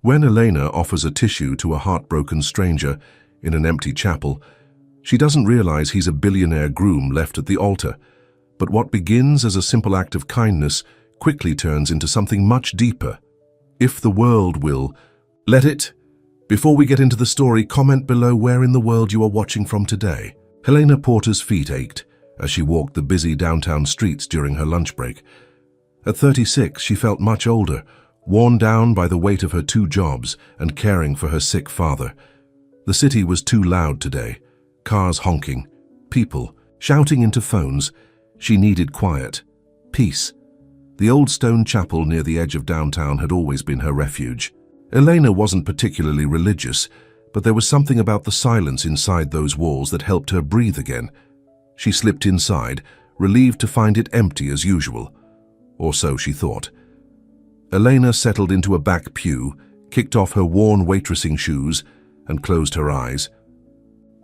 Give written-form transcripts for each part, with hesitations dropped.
When Elena offers a tissue to a heartbroken stranger in an empty chapel, she doesn't realize he's a billionaire groom left at the altar. But what begins as a simple act of kindness quickly turns into something much deeper. If the world will let it. Before we get into the story, comment below where in the world you are watching from today. Helena Porter's feet ached as she walked the busy downtown streets during her lunch break. At 36, she felt much older, worn down by the weight of her 2 jobs and caring for her sick father. The city was too loud today. Cars honking, people shouting into phones. She needed quiet, peace. The old stone chapel near the edge of downtown had always been her refuge. Elena wasn't particularly religious, but there was something about the silence inside those walls that helped her breathe again. She slipped inside, relieved to find it empty as usual. Or so she thought. Elena settled into a back pew, kicked off her worn waitressing shoes, and closed her eyes.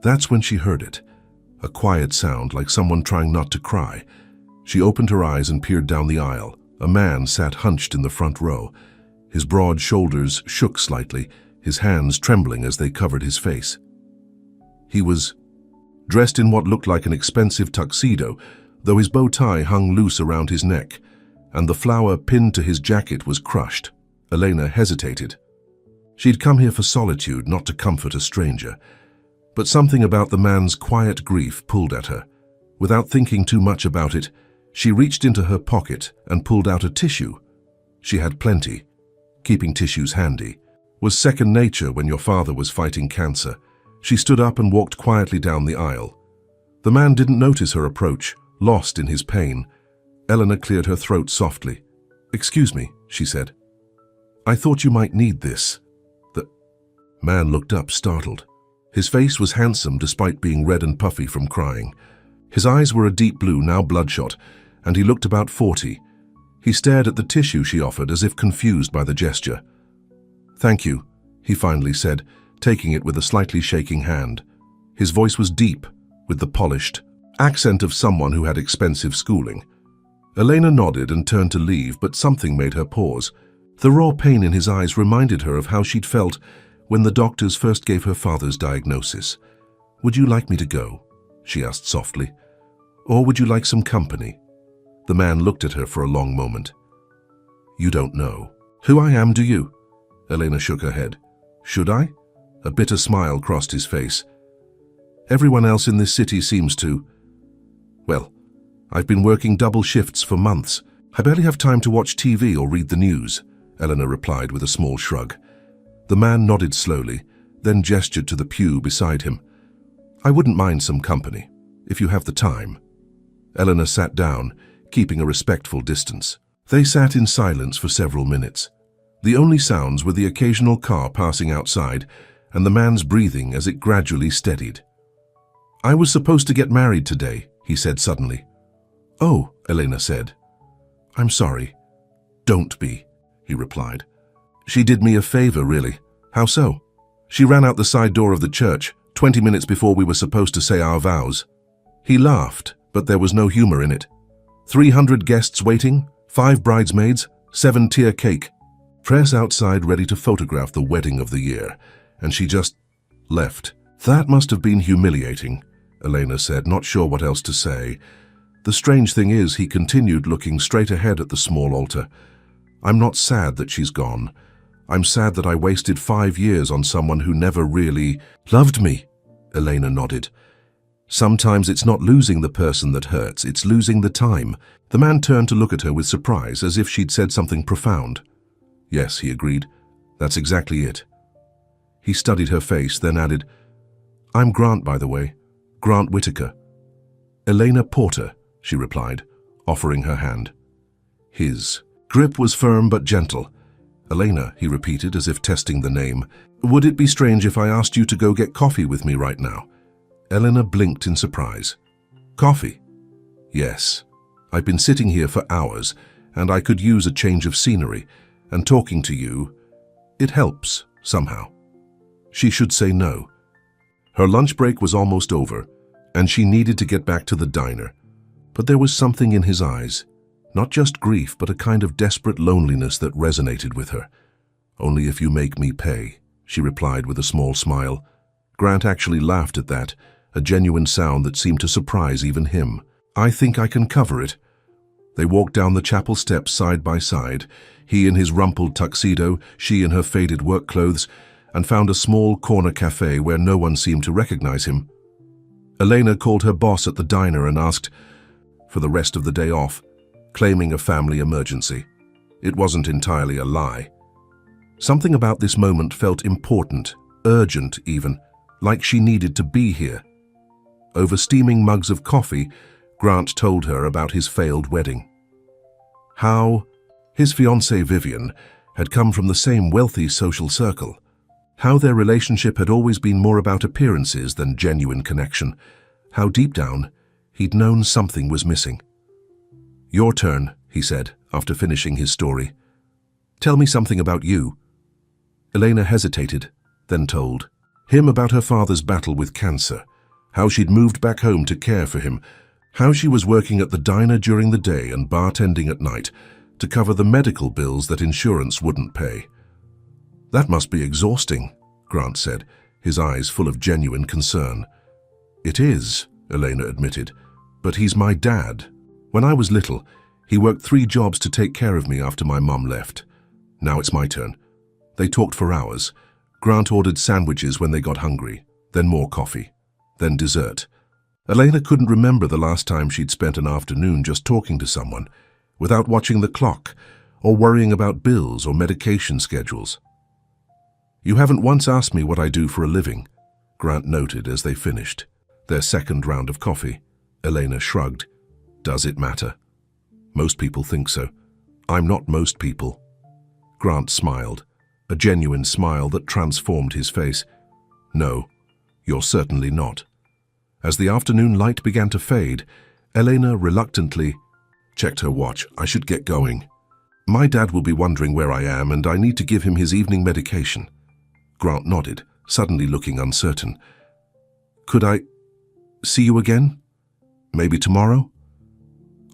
That's when she heard it, a quiet sound like someone trying not to cry. She opened her eyes and peered down the aisle. A man sat hunched in the front row. His broad shoulders shook slightly, his hands trembling as they covered his face. He was dressed in what looked like an expensive tuxedo, though his bow tie hung loose around his neck, and the flower pinned to his jacket was crushed. Elena hesitated. She'd come here for solitude, not to comfort a stranger. But something about the man's quiet grief pulled at her. Without thinking too much about it, she reached into her pocket and pulled out a tissue. She had plenty. Keeping tissues handy was second nature when your father was fighting cancer. She stood up and walked quietly down the aisle. The man didn't notice her approach, lost in his pain. Elena cleared her throat softly. "Excuse me," she said. "I thought you might need this." The man looked up, startled. His face was handsome despite being red and puffy from crying. His eyes were a deep blue, now bloodshot, and he looked about 40. He stared at the tissue she offered as if confused by the gesture. "Thank you," he finally said, taking it with a slightly shaking hand. His voice was deep, with the polished accent of someone who had expensive schooling. Elena nodded and turned to leave, but something made her pause. The raw pain in his eyes reminded her of how she'd felt when the doctors first gave her father's diagnosis. "Would you like me to go?" she asked softly. "Or would you like some company?" The man looked at her for a long moment. "You don't know who I am, do you?" Elena shook her head. "Should I?" A bitter smile crossed his face. "Everyone else in this city seems to. Well, I've been working double shifts for months. I barely have time to watch TV or read the news," Elena replied with a small shrug. The man nodded slowly, then gestured to the pew beside him. "I wouldn't mind some company, if you have the time." Elena sat down, keeping a respectful distance. They sat in silence for several minutes. The only sounds were the occasional car passing outside and the man's breathing as it gradually steadied. "I was supposed to get married today," he said suddenly. "Oh," Elena said. "I'm sorry." "Don't be," he replied. "She did me a favor, really." "How so?" "She ran out the side door of the church 20 minutes before we were supposed to say our vows." He laughed, but there was no humor in it. 300 guests waiting, 5 bridesmaids, 7-tier cake. Press outside ready to photograph the wedding of the year, and she just left. "That must have been humiliating," Elena said, not sure what else to say. "The strange thing is," he continued, looking straight ahead at the small altar, "I'm not sad that she's gone. I'm sad that I wasted 5 years on someone who never really loved me." Elena nodded. "Sometimes it's not losing the person that hurts, it's losing the time." The man turned to look at her with surprise, as if she'd said something profound. "Yes," he agreed. "That's exactly it." He studied her face, then added, "I'm Grant, by the way. Grant Whitaker." "Elena Porter," she replied, offering her hand. His grip was firm but gentle. "Elena," he repeated, as if testing the name. "Would it be strange if I asked you to go get coffee with me right now?" Elena blinked in surprise. "Coffee?" "Yes. I've been sitting here for hours, and I could use a change of scenery, and talking to you, it helps, somehow." She should say no. Her lunch break was almost over, and she needed to get back to the diner. But there was something in his eyes, not just grief, but a kind of desperate loneliness that resonated with her. "Only if you make me pay," she replied with a small smile. Grant actually laughed at that, a genuine sound that seemed to surprise even him. "I think I can cover it." They walked down the chapel steps side by side, he in his rumpled tuxedo, she in her faded work clothes, and found a small corner cafe where no one seemed to recognize him. Elena called her boss at the diner and asked for the rest of the day off, claiming a family emergency. It wasn't entirely a lie. Something about this moment felt important, urgent even, like she needed to be here. Over steaming mugs of coffee, Grant told her about his failed wedding. How his fiancée Vivian had come from the same wealthy social circle. How their relationship had always been more about appearances than genuine connection. How deep down, he'd known something was missing. "Your turn," he said, after finishing his story. "Tell me something about you." Elena hesitated, then told him about her father's battle with cancer, how she'd moved back home to care for him, how she was working at the diner during the day and bartending at night to cover the medical bills that insurance wouldn't pay. "That must be exhausting," Grant said, his eyes full of genuine concern. "It is," Elena admitted, "but he's my dad. When I was little, he worked 3 jobs to take care of me after my mum left. Now it's my turn." They talked for hours. Grant ordered sandwiches when they got hungry, then more coffee, then dessert. Elena couldn't remember the last time she'd spent an afternoon just talking to someone, without watching the clock, or worrying about bills or medication schedules. "You haven't once asked me what I do for a living," Grant noted as they finished their second round of coffee. Elena shrugged. "Does it matter?" "Most people think so. I'm not most people." Grant smiled, a genuine smile that transformed his face. "No, you're certainly not." As the afternoon light began to fade, Elena reluctantly checked her watch. "I should get going. My dad will be wondering where I am, and I need to give him his evening medication." Grant nodded, suddenly looking uncertain. "Could I see you again? Maybe tomorrow?"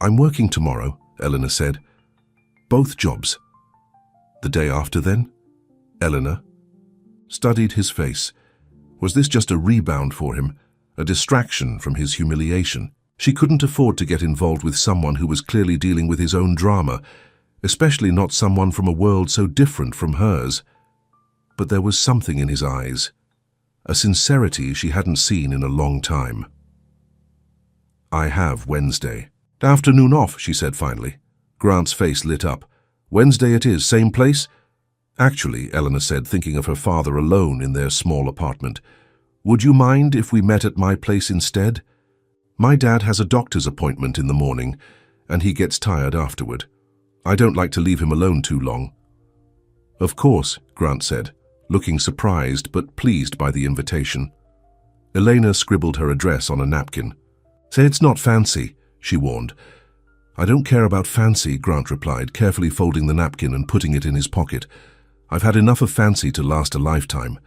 "I'm working tomorrow," Elena said. "Both jobs." "The day after then?" Elena studied his face. Was this just a rebound for him, a distraction from his humiliation? She couldn't afford to get involved with someone who was clearly dealing with his own drama, especially not someone from a world so different from hers. But there was something in his eyes, a sincerity she hadn't seen in a long time. "I have Wednesday." "Afternoon off," she said finally. Grant's face lit up. "Wednesday it is, same place?" "Actually," Eleanor said, thinking of her father alone in their small apartment, "would you mind if we met at my place instead? My dad has a doctor's appointment in the morning, and he gets tired afterward. I don't like to leave him alone too long." "Of course," Grant said, looking surprised but pleased by the invitation. Elena scribbled her address on a napkin. "Say it's not fancy," she warned. "I don't care about fancy," Grant replied, carefully folding the napkin and putting it in his pocket. "I've had enough of fancy to last a lifetime."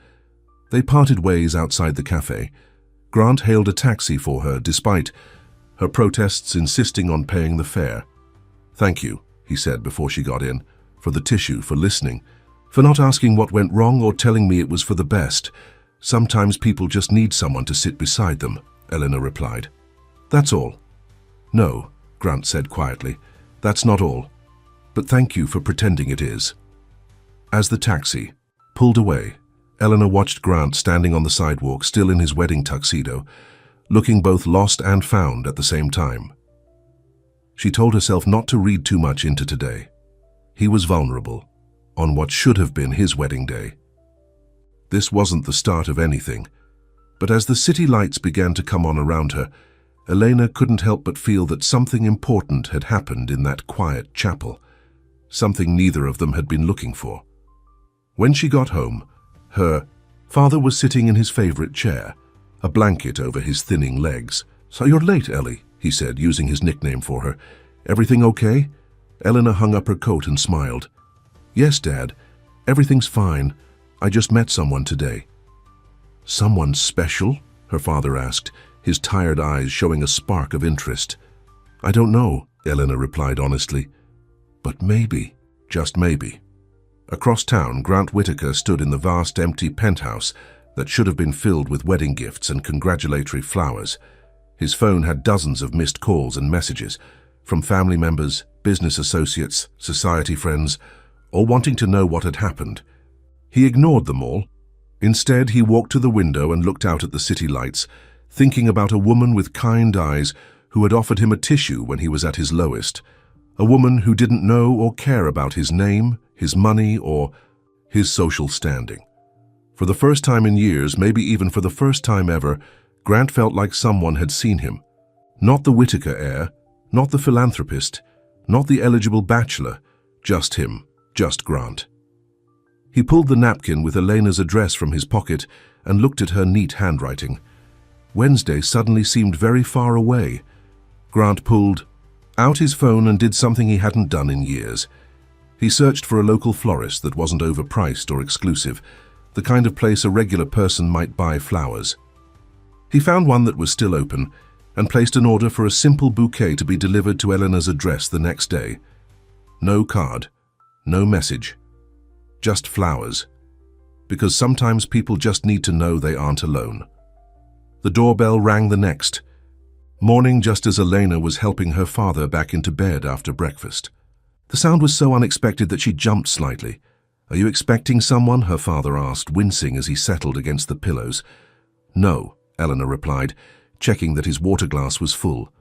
They parted ways outside the cafe. Grant hailed a taxi for her, despite her protests insisting on paying the fare. "Thank you," he said before she got in, "for the tissue, for listening, for not asking what went wrong or telling me it was for the best. Sometimes people just need someone to sit beside them," Eleanor replied. "That's all." "No," Grant said quietly, "that's not all. But thank you for pretending it is." As the taxi pulled away, Eleanor watched Grant standing on the sidewalk, still in his wedding tuxedo, looking both lost and found at the same time. She told herself not to read too much into today. He was vulnerable, on what should have been his wedding day. This wasn't the start of anything, but as the city lights began to come on around her, Elena couldn't help but feel that something important had happened in that quiet chapel, something neither of them had been looking for. When she got home, her father was sitting in his favorite chair, a blanket over his thinning legs. "So you're late, Ellie," he said, using his nickname for her. "Everything okay?" Eleanor hung up her coat and smiled. "Yes, Dad. Everything's fine. I just met someone today." "Someone special?" her father asked, his tired eyes showing a spark of interest. "I don't know," Eleanor replied honestly. "But maybe, just maybe." Across town, Grant Whitaker stood in the vast empty penthouse that should have been filled with wedding gifts and congratulatory flowers. His phone had dozens of missed calls and messages from family members, business associates, society friends, all wanting to know what had happened. He ignored them all. Instead, he walked to the window and looked out at the city lights, thinking about a woman with kind eyes who had offered him a tissue when he was at his lowest. A woman who didn't know or care about his name, his money, or his social standing. For the first time in years, maybe even for the first time ever, Grant felt like someone had seen him. Not the Whitaker heir, not the philanthropist, not the eligible bachelor, just him, just Grant. He pulled the napkin with Elena's address from his pocket and looked at her neat handwriting. Wednesday suddenly seemed very far away. Grant pulled out his phone and did something he hadn't done in years. He searched for a local florist that wasn't overpriced or exclusive, the kind of place a regular person might buy flowers. He found one that was still open and placed an order for a simple bouquet to be delivered to Elena's address the next day. No card, no message, just flowers. Because sometimes people just need to know they aren't alone. The doorbell rang the next morning just as Elena was helping her father back into bed after breakfast. The sound was so unexpected that she jumped slightly. "Are you expecting someone?" her father asked, wincing as he settled against the pillows. "No," Eleanor replied, checking that his water glass was full.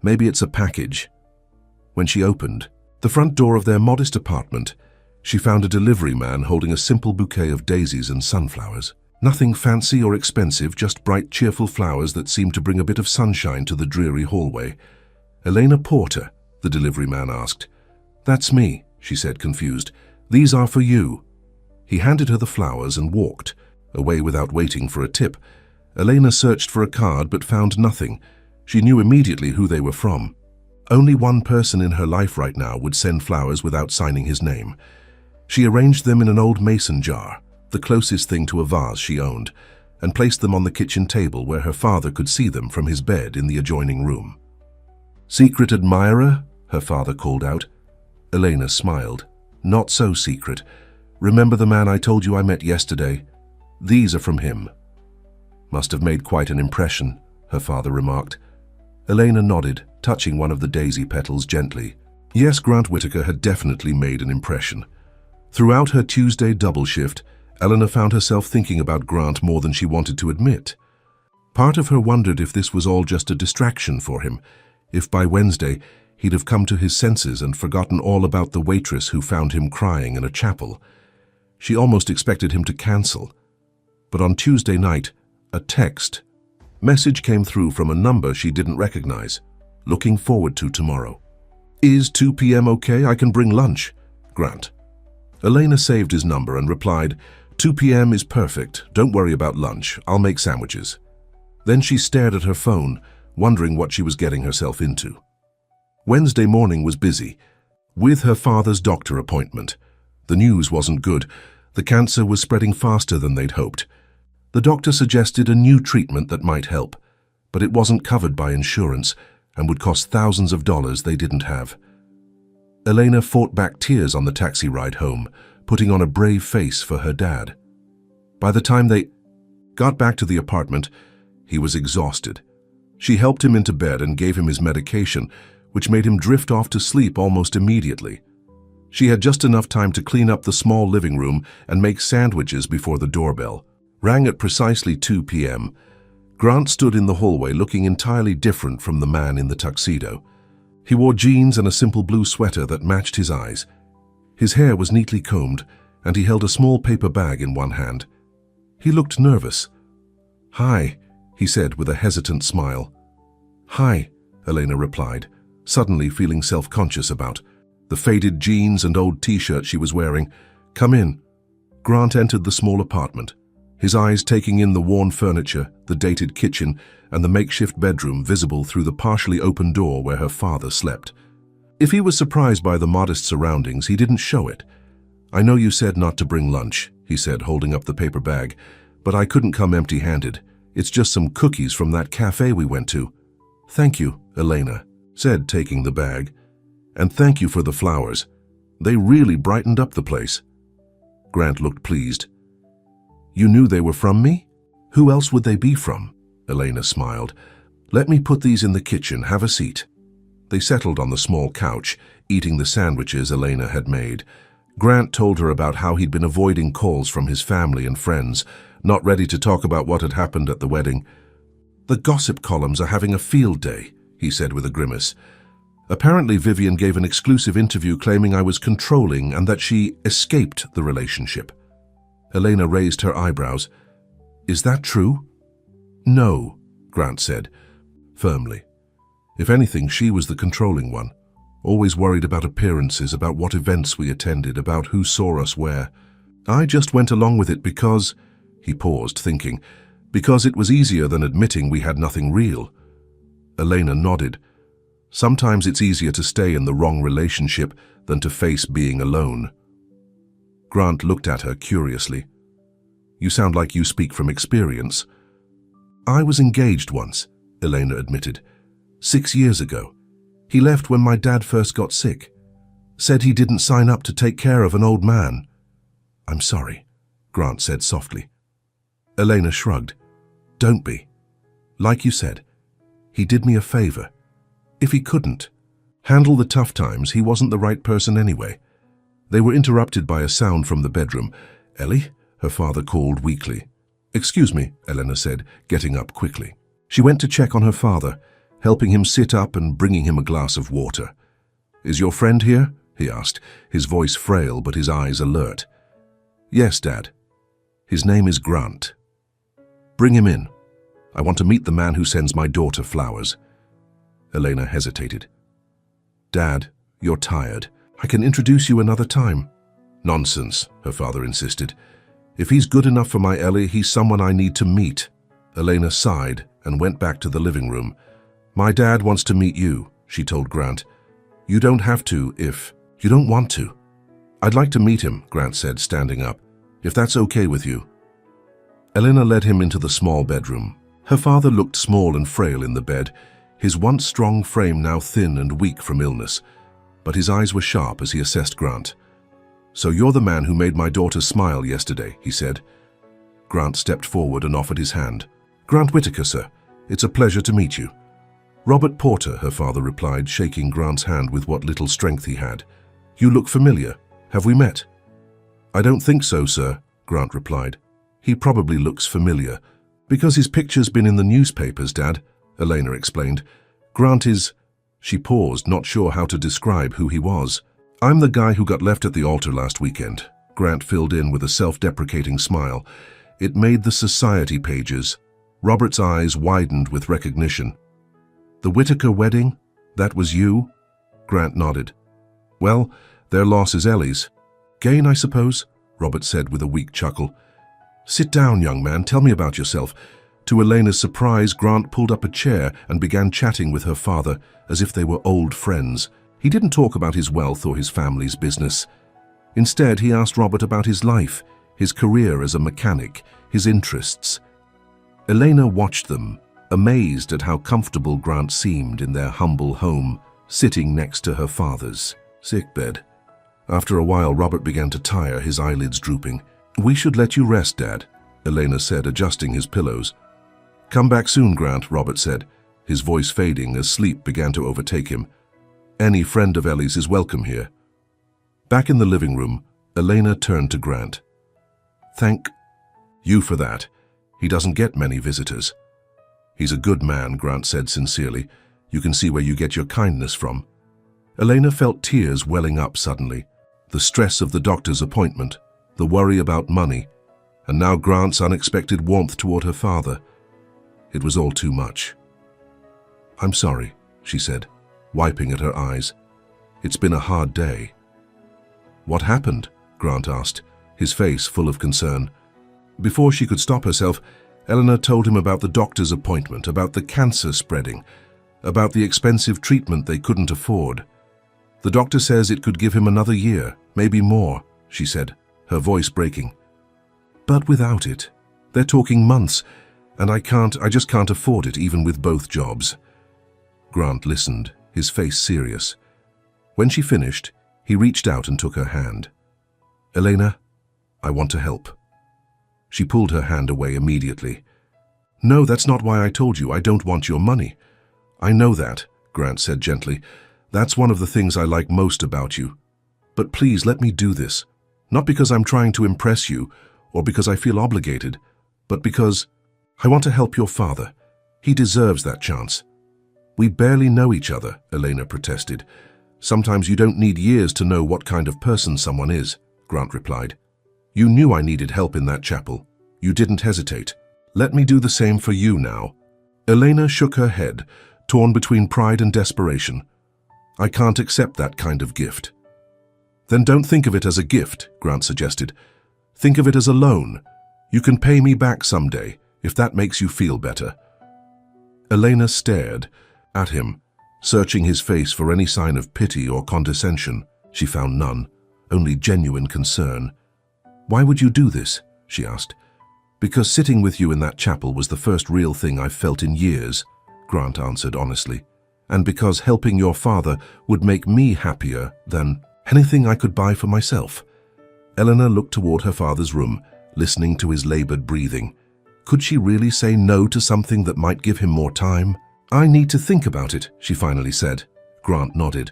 "Maybe it's a package." When she opened the front door of their modest apartment, she found a delivery man holding a simple bouquet of daisies and sunflowers. Nothing fancy or expensive, just bright, cheerful flowers that seemed to bring a bit of sunshine to the dreary hallway. "Elena Porter?" the delivery man asked. "That's me," she said, confused. "These are for you." He handed her the flowers and walked away without waiting for a tip. Elena searched for a card but found nothing. She knew immediately who they were from. Only one person in her life right now would send flowers without signing his name. She arranged them in an old mason jar, the closest thing to a vase she owned, and placed them on the kitchen table where her father could see them from his bed in the adjoining room. "Secret admirer?" her father called out. Elena smiled. "Not so secret. Remember the man I told you I met yesterday? These are from him." "Must have made quite an impression," her father remarked. Elena nodded, touching one of the daisy petals gently. Yes, Grant Whitaker had definitely made an impression. Throughout her Tuesday double shift, Eleanor found herself thinking about Grant more than she wanted to admit. Part of her wondered if this was all just a distraction for him, if by Wednesday he'd have come to his senses and forgotten all about the waitress who found him crying in a chapel. She almost expected him to cancel. But on Tuesday night, a text message came through from a number she didn't recognize. "Looking forward to tomorrow." "Is 2 p.m. okay? I can bring lunch." Grant. Elena saved his number and replied, "2 p.m. is perfect. Don't worry about lunch. I'll make sandwiches." Then she stared at her phone, wondering what she was getting herself into. Wednesday morning was busy, with her father's doctor appointment. The news wasn't good. The cancer was spreading faster than they'd hoped. The doctor suggested a new treatment that might help, but it wasn't covered by insurance and would cost thousands of dollars they didn't have. Elena fought back tears on the taxi ride home, putting on a brave face for her dad. By the time they got back to the apartment, he was exhausted. She helped him into bed and gave him his medication, which made him drift off to sleep almost immediately. She had just enough time to clean up the small living room and make sandwiches before the doorbell rang at precisely 2 p.m. Grant stood in the hallway looking entirely different from the man in the tuxedo. He wore jeans and a simple blue sweater that matched his eyes. His hair was neatly combed, and he held a small paper bag in one hand. He looked nervous. "Hi," he said with a hesitant smile. "Hi," Elena replied, suddenly feeling self-conscious about the faded jeans and old t-shirt she was wearing. "Come in." Grant entered the small apartment, his eyes taking in the worn furniture, the dated kitchen, and the makeshift bedroom visible through the partially open door where her father slept. If he was surprised by the modest surroundings, he didn't show it. "I know you said not to bring lunch," he said, holding up the paper bag, "but I couldn't come empty-handed. It's just some cookies from that cafe we went to." "Thank you," Elena said, taking the bag. "And thank you for the flowers. They really brightened up the place." Grant looked pleased. You knew they were from me? Who else would they be from? Elena smiled. Let me put these in the kitchen. Have a seat. They settled on the small couch, eating the sandwiches Elena had made. Grant told her about how he'd been avoiding calls from his family and friends, not ready to talk about what had happened at the wedding. The gossip columns are having a field day, he said with a grimace. Apparently Vivian gave an exclusive interview claiming I was controlling and that she escaped the relationship. Elena raised her eyebrows. Is that true? No, Grant said, firmly. If anything, she was the controlling one, always worried about appearances, about what events we attended, about who saw us where. I just went along with it because, he paused, thinking, because it was easier than admitting we had nothing real. Elena nodded. Sometimes it's easier to stay in the wrong relationship than to face being alone. Grant looked at her curiously. You sound like you speak from experience. I was engaged once, Elena admitted. 6 years ago. He left when my dad first got sick. Said he didn't sign up to take care of an old man. I'm sorry, Grant said softly. Elena shrugged. Don't be. Like you said, he did me a favor. If he couldn't handle the tough times, he wasn't the right person anyway. They were interrupted by a sound from the bedroom. Ellie, her father called weakly. Excuse me, Elena said, getting up quickly. She went to check on her father, helping him sit up and bringing him a glass of water. Is your friend here? He asked, his voice frail but his eyes alert. Yes, Dad. His name is Grant. Bring him in. I want to meet the man who sends my daughter flowers. Elena hesitated. Dad, you're tired. I can introduce you another time. Nonsense, her father insisted. If he's good enough for my Ellie, he's someone I need to meet. Elena sighed and went back to the living room. My dad wants to meet you, she told Grant. You don't have to if you don't want to. I'd like to meet him, Grant said, standing up, if that's okay with you. Elena led him into the small bedroom. Her father looked small and frail in the bed, his once strong frame now thin and weak from illness, but his eyes were sharp as he assessed Grant. So you're the man who made my daughter smile yesterday, he said. Grant stepped forward and offered his hand. Grant Whitaker, sir. It's a pleasure to meet you. Robert Porter, her father replied, shaking Grant's hand with what little strength he had. You look familiar. Have we met? I don't think so, sir, Grant replied. He probably looks familiar. Because his picture's been in the newspapers, Dad, Elena explained. Grant is... She paused, not sure how to describe who he was. I'm the guy who got left at the altar last weekend, Grant filled in with a self-deprecating smile. It made the society pages. Robert's eyes widened with recognition. The Whitaker wedding? That was you? Grant nodded. Well, their loss is Ellie's. Gain, I suppose, Robert said with a weak chuckle. Sit down, young man, tell me about yourself. To Elena's surprise, Grant pulled up a chair and began chatting with her father as if they were old friends. He didn't talk about his wealth or his family's business. Instead, he asked Robert about his life, his career as a mechanic, his interests. Elena watched them, amazed at how comfortable Grant seemed in their humble home, sitting next to her father's sickbed. After a while, Robert began to tire, his eyelids drooping. We should let you rest, Dad, Elena said, adjusting his pillows. Come back soon, Grant, Robert said, his voice fading as sleep began to overtake him. Any friend of Ellie's is welcome here. Back in the living room, Elena turned to Grant. Thank you for that. He doesn't get many visitors. He's a good man, Grant said sincerely. You can see where you get your kindness from. Elena felt tears welling up suddenly. The stress of the doctor's appointment, the worry about money, and now Grant's unexpected warmth toward her father. It was all too much. I'm sorry, she said, wiping at her eyes. It's been a hard day. What happened? Grant asked, his face full of concern. Before she could stop herself, Eleanor told him about the doctor's appointment, about the cancer spreading, about the expensive treatment they couldn't afford. The doctor says it could give him another year, maybe more, she said, her voice breaking. But without it, they're talking months, and I just can't afford it even with both jobs. Grant listened, his face serious. When she finished, he reached out and took her hand. Elena, I want to help." She pulled her hand away immediately. "No, that's not why I told you. I don't want your money." "I know that," Grant said gently. "That's one of the things I like most about you. But please let me do this. Not because I'm trying to impress you or because I feel obligated, but because I want to help your father. He deserves that chance." "We barely know each other," Elena protested. "Sometimes you don't need years to know what kind of person someone is," Grant replied. "You knew I needed help in that chapel. You didn't hesitate. Let me do the same for you now." Elena shook her head, torn between pride and desperation. "I can't accept that kind of gift." "Then don't think of it as a gift," Grant suggested. "Think of it as a loan. You can pay me back someday, if that makes you feel better." Elena stared at him, searching his face for any sign of pity or condescension. She found none, only genuine concern. "Why would you do this?" she asked. "Because sitting with you in that chapel was the first real thing I've felt in years," Grant answered honestly. "And because helping your father would make me happier than anything I could buy for myself." Eleanor looked toward her father's room, listening to his labored breathing. Could she really say no to something that might give him more time? "I need to think about it," she finally said. Grant nodded.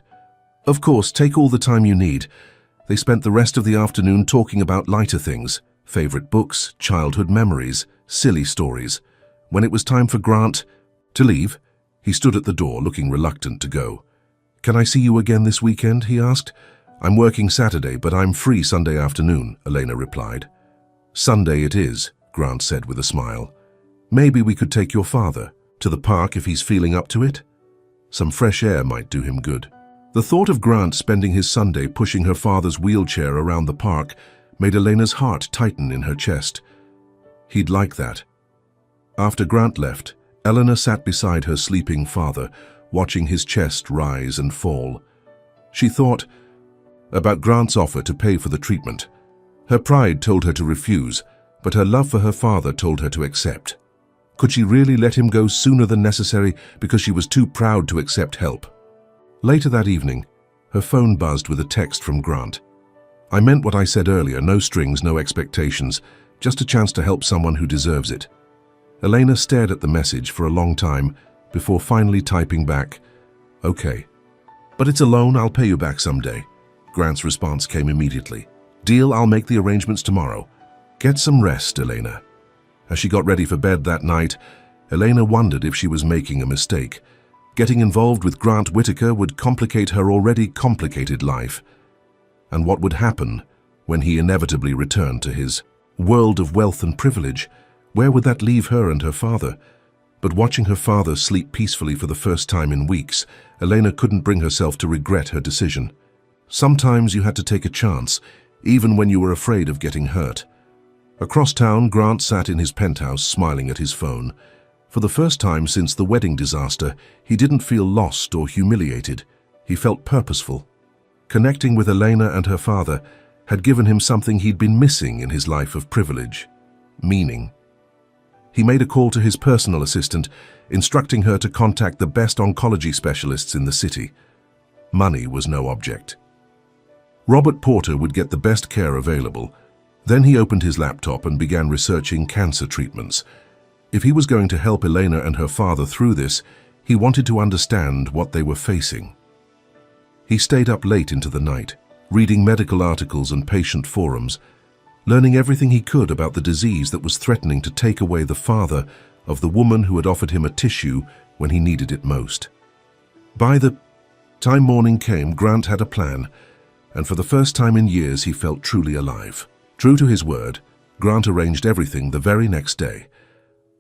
"Of course, take all the time you need." They spent the rest of the afternoon talking about lighter things, favorite books, childhood memories, silly stories. When it was time for Grant to leave, he stood at the door, looking reluctant to go. "Can I see you again this weekend?" he asked. "I'm working Saturday, but I'm free Sunday afternoon," Elena replied. "Sunday it is," Grant said with a smile. "Maybe we could take your father to the park if he's feeling up to it. Some fresh air might do him good." The thought of Grant spending his Sunday pushing her father's wheelchair around the park made Elena's heart tighten in her chest. He'd like that. After Grant left, Eleanor sat beside her sleeping father, watching his chest rise and fall. She thought about Grant's offer to pay for the treatment. Her pride told her to refuse, but her love for her father told her to accept. Could she really let him go sooner than necessary because she was too proud to accept help? Later that evening, her phone buzzed with a text from Grant. "I meant what I said earlier, no strings, no expectations, just a chance to help someone who deserves it." Elena stared at the message for a long time before finally typing back, "Okay. But it's a loan, I'll pay you back someday." Grant's response came immediately. "Deal, I'll make the arrangements tomorrow. Get some rest, Elena." As she got ready for bed that night, Elena wondered if she was making a mistake. Getting involved with Grant Whitaker would complicate her already complicated life. And what would happen when he inevitably returned to his world of wealth and privilege? Where would that leave her and her father? But watching her father sleep peacefully for the first time in weeks, Elena couldn't bring herself to regret her decision. Sometimes you had to take a chance, even when you were afraid of getting hurt. Across town, Grant sat in his penthouse smiling at his phone. For the first time since the wedding disaster, he didn't feel lost or humiliated. He felt purposeful. Connecting with Elena and her father had given him something he'd been missing in his life of privilege: meaning. He made a call to his personal assistant, instructing her to contact the best oncology specialists in the city. Money was no object. Robert Porter would get the best care available. Then he opened his laptop and began researching cancer treatments. If he was going to help Elena and her father through this, he wanted to understand what they were facing. He stayed up late into the night, reading medical articles and patient forums, learning everything he could about the disease that was threatening to take away the father of the woman who had offered him a tissue when he needed it most. By the time morning came, Grant had a plan, and for the first time in years he felt truly alive. True to his word, Grant arranged everything the very next day.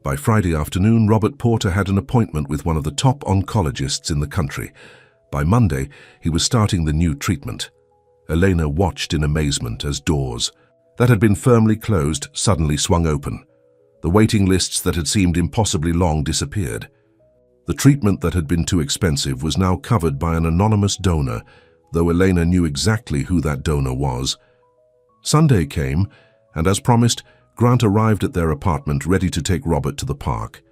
By Friday afternoon, Robert Porter had an appointment with one of the top oncologists in the country. By Monday, he was starting the new treatment. Elena watched in amazement as doors that had been firmly closed suddenly swung open. The waiting lists that had seemed impossibly long disappeared. The treatment that had been too expensive was now covered by an anonymous donor, though Elena knew exactly who that donor was. Sunday came, and as promised, Grant arrived at their apartment ready to take Robert to the park.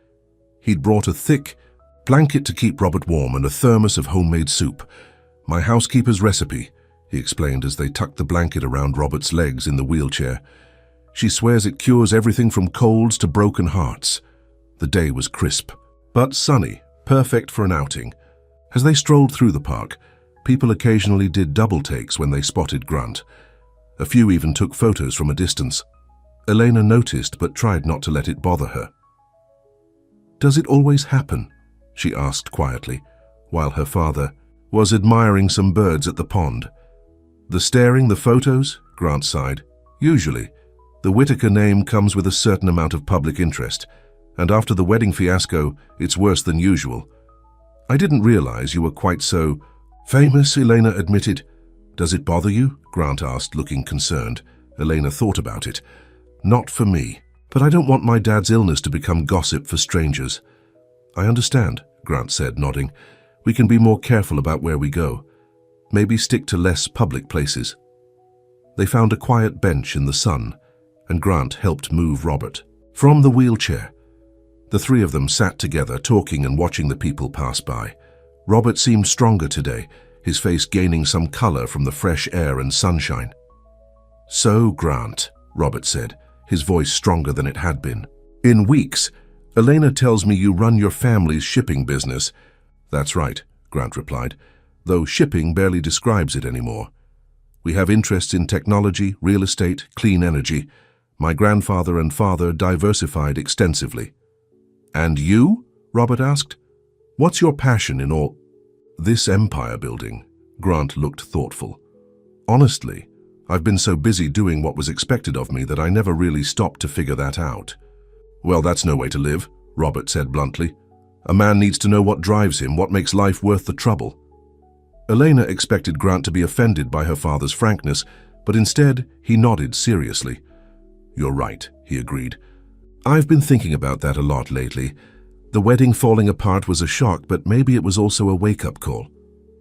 He'd brought a thick blanket to keep Robert warm and a thermos of homemade soup. "My housekeeper's recipe," he explained as they tucked the blanket around Robert's legs in the wheelchair. She swears it cures everything from colds to broken hearts. The day was crisp, but sunny, perfect for an outing. As they strolled through the park, people occasionally did double takes when they spotted Grant. A few even took photos from a distance. Elena noticed but tried not to let it bother her. "Does it always happen?" she asked quietly, while her father was admiring some birds at the pond. "The staring, the photos?" Grant sighed. "Usually. The Whitaker name comes with a certain amount of public interest, and after the wedding fiasco, it's worse than usual." "I didn't realize you were quite so famous," Elena admitted. "Does it bother you?" Grant asked, looking concerned. Elena thought about it. "Not for me, but I don't want my dad's illness to become gossip for strangers." "I understand," Grant said, nodding. "We can be more careful about where we go. Maybe stick to less public places." They found a quiet bench in the sun, and Grant helped move Robert from the wheelchair. The three of them sat together, talking and watching the people pass by. Robert seemed stronger today, his face gaining some color from the fresh air and sunshine. "So, Grant," Robert said, his voice stronger than it had been. "In weeks, Elena tells me you run your family's shipping business." "That's right," Grant replied, though shipping barely describes it anymore. "We have interests in technology, real estate, clean energy. My grandfather and father diversified extensively." "And you?" Robert asked. "What's your passion in all this empire building?" Grant looked thoughtful. "Honestly, I've been so busy doing what was expected of me that I never really stopped to figure that out." "Well, that's no way to live," Robert said bluntly. "A man needs to know what drives him, what makes life worth the trouble." Elena expected Grant to be offended by her father's frankness, but instead he nodded seriously. "You're right," he agreed. "I've been thinking about that a lot lately. The wedding falling apart was a shock, but maybe it was also a wake-up call.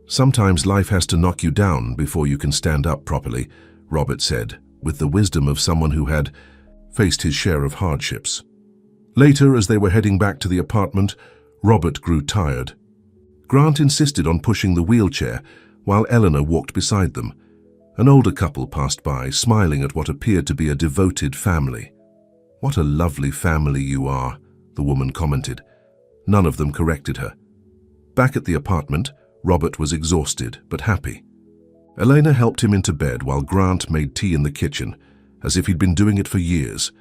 Sometimes life has to knock you down before you can stand up properly," Robert said, with the wisdom of someone who had faced his share of hardships. Later, as they were heading back to the apartment, Robert grew tired. Grant insisted on pushing the wheelchair, while Eleanor walked beside them. An older couple passed by, smiling at what appeared to be a devoted family. "What a lovely family you are," the woman commented. None of them corrected her. Back at the apartment, Robert was exhausted but happy. Elena helped him into bed while Grant made tea in the kitchen, as if he'd been doing it for years.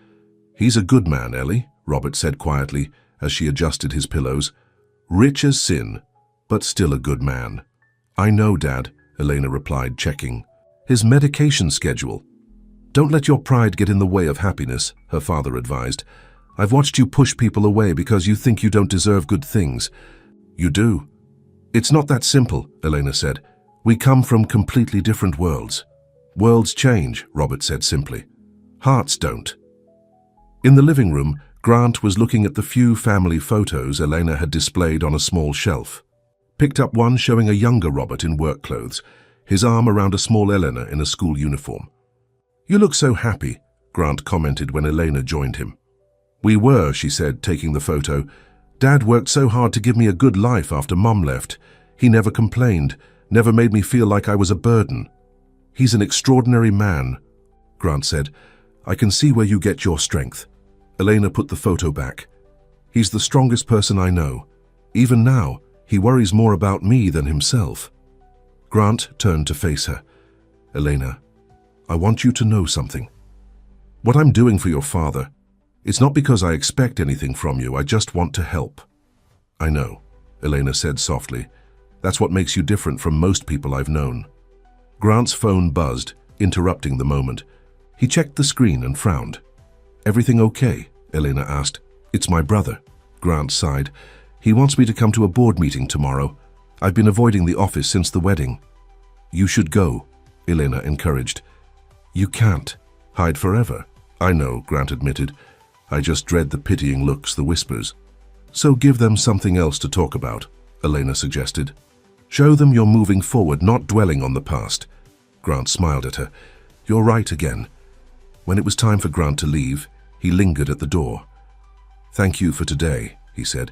"He's a good man, Ellie," Robert said quietly as she adjusted his pillows. "Rich as sin, but still a good man." "I know, Dad," Elena replied, checking his medication schedule. "Don't let your pride get in the way of happiness," her father advised. "I've watched you push people away because you think you don't deserve good things. You do." "It's not that simple," Elena said. "We come from completely different worlds." "Worlds change," Robert said simply. "Hearts don't." In the living room, Grant was looking at the few family photos Elena had displayed on a small shelf. Picked up one showing a younger Robert in work clothes, his arm around a small Elena in a school uniform. "You look so happy," Grant commented when Elena joined him. "We were," she said, taking the photo. "Dad worked so hard to give me a good life after Mum left. He never complained, never made me feel like I was a burden." "He's an extraordinary man," Grant said. "I can see where you get your strength." Elena put the photo back. "He's the strongest person I know. Even now, he worries more about me than himself." Grant turned to face her. "Elena, I want you to know something. What I'm doing for your father, it's not because I expect anything from you, I just want to help." "I know," Elena said softly. "That's what makes you different from most people I've known." Grant's phone buzzed, interrupting the moment. He checked the screen and frowned. "Everything okay?" Elena asked. "It's my brother." Grant sighed. "He wants me to come to a board meeting tomorrow. I've been avoiding the office since the wedding." "You should go," Elena encouraged. "You can't hide forever." "I know," Grant admitted. "I just dread the pitying looks, the whispers." "So give them something else to talk about," Elena suggested. "Show them you're moving forward, not dwelling on the past." Grant smiled at her. "You're right again." When it was time for Grant to leave, he lingered at the door. "Thank you for today," he said.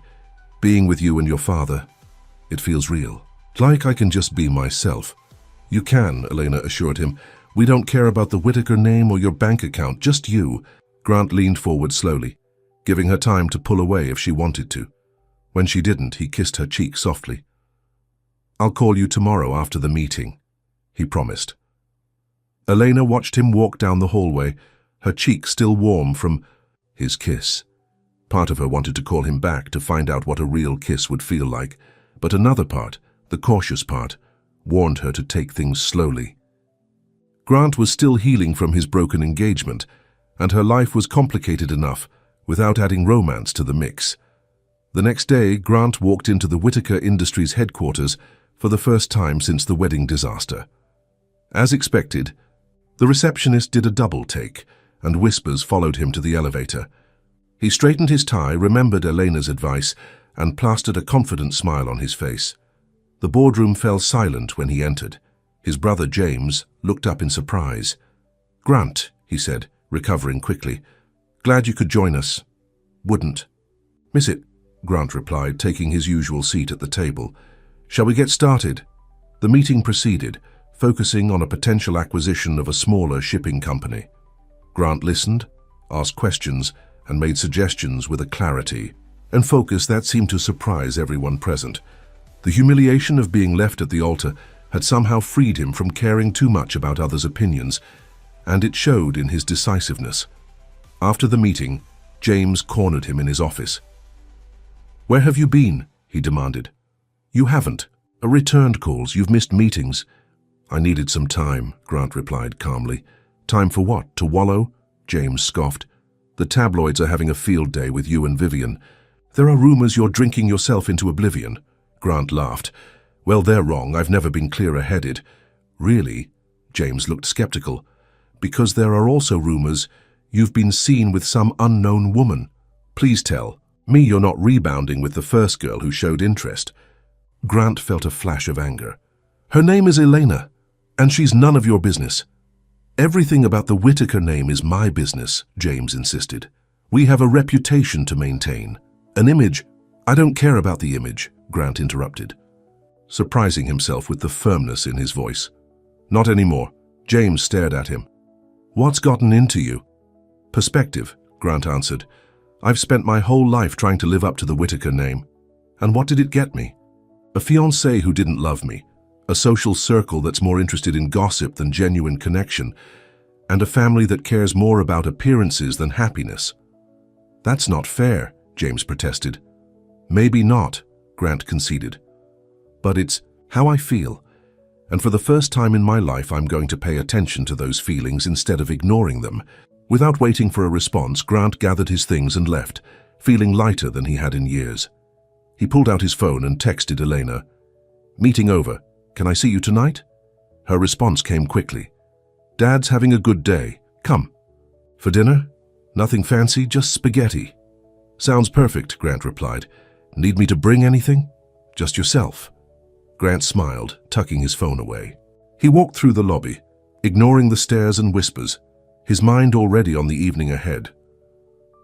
"Being with you and your father, it feels real. Like I can just be myself." "You can," Elena assured him. We don't care about the Whitaker name or your bank account, just you. Grant leaned forward slowly, giving her time to pull away if she wanted to. When she didn't, he kissed her cheek softly. I'll call you tomorrow after the meeting, he promised. Elena watched him walk down the hallway, her cheek still warm from his kiss. Part of her wanted to call him back to find out what a real kiss would feel like, but another part, the cautious part, warned her to take things slowly. Grant was still healing from his broken engagement, and her life was complicated enough without adding romance to the mix. The next day, Grant walked into the Whitaker Industries headquarters for the first time since the wedding disaster. As expected, the receptionist did a double take, and whispers followed him to the elevator. He straightened his tie, remembered Elena's advice, and plastered a confident smile on his face. The boardroom fell silent when he entered. His brother James looked up in surprise. "Grant," he said, recovering quickly. "Glad you could join us." "Wouldn't miss it," Grant replied, taking his usual seat at the table. "Shall we get started?" The meeting proceeded, focusing on a potential acquisition of a smaller shipping company. Grant listened, asked questions, and made suggestions with a clarity and focus that seemed to surprise everyone present. The humiliation of being left at the altar had somehow freed him from caring too much about others' opinions, and it showed in his decisiveness. After the meeting, James cornered him in his office. "Where have you been?" he demanded. "You haven't. Returned calls. You've missed meetings." "I needed some time," Grant replied calmly. "Time for what? To wallow?" James scoffed. "The tabloids are having a field day with you and Vivian. There are rumors you're drinking yourself into oblivion." Grant laughed. "Well, they're wrong. I've never been clearer-headed." "Really?" James looked skeptical. "Because there are also rumors you've been seen with some unknown woman. Please tell me you're not rebounding with the first girl who showed interest." Grant felt a flash of anger. "Her name is Elena, and she's none of your business." "Everything about the Whitaker name is my business," James insisted. "We have a reputation to maintain. An image." "I don't care about the image," Grant interrupted, surprising himself with the firmness in his voice. "Not anymore." James stared at him. "What's gotten into you?" "Perspective," Grant answered. "I've spent my whole life trying to live up to the Whitaker name. And what did it get me? A fiancé who didn't love me, a social circle that's more interested in gossip than genuine connection, and a family that cares more about appearances than happiness." "That's not fair," James protested. "Maybe not," Grant conceded. "But it's how I feel, and for the first time in my life I'm going to pay attention to those feelings instead of ignoring them." Without waiting for a response, Grant gathered his things and left, feeling lighter than he had in years. He pulled out his phone and texted Elena. "Meeting over. Can I see you tonight?" Her response came quickly. "Dad's having a good day. Come." "For dinner? Nothing fancy, just spaghetti." "Sounds perfect," Grant replied. "Need me to bring anything?" "Just yourself." Grant smiled, tucking his phone away. He walked through the lobby, ignoring the stares and whispers, his mind already on the evening ahead.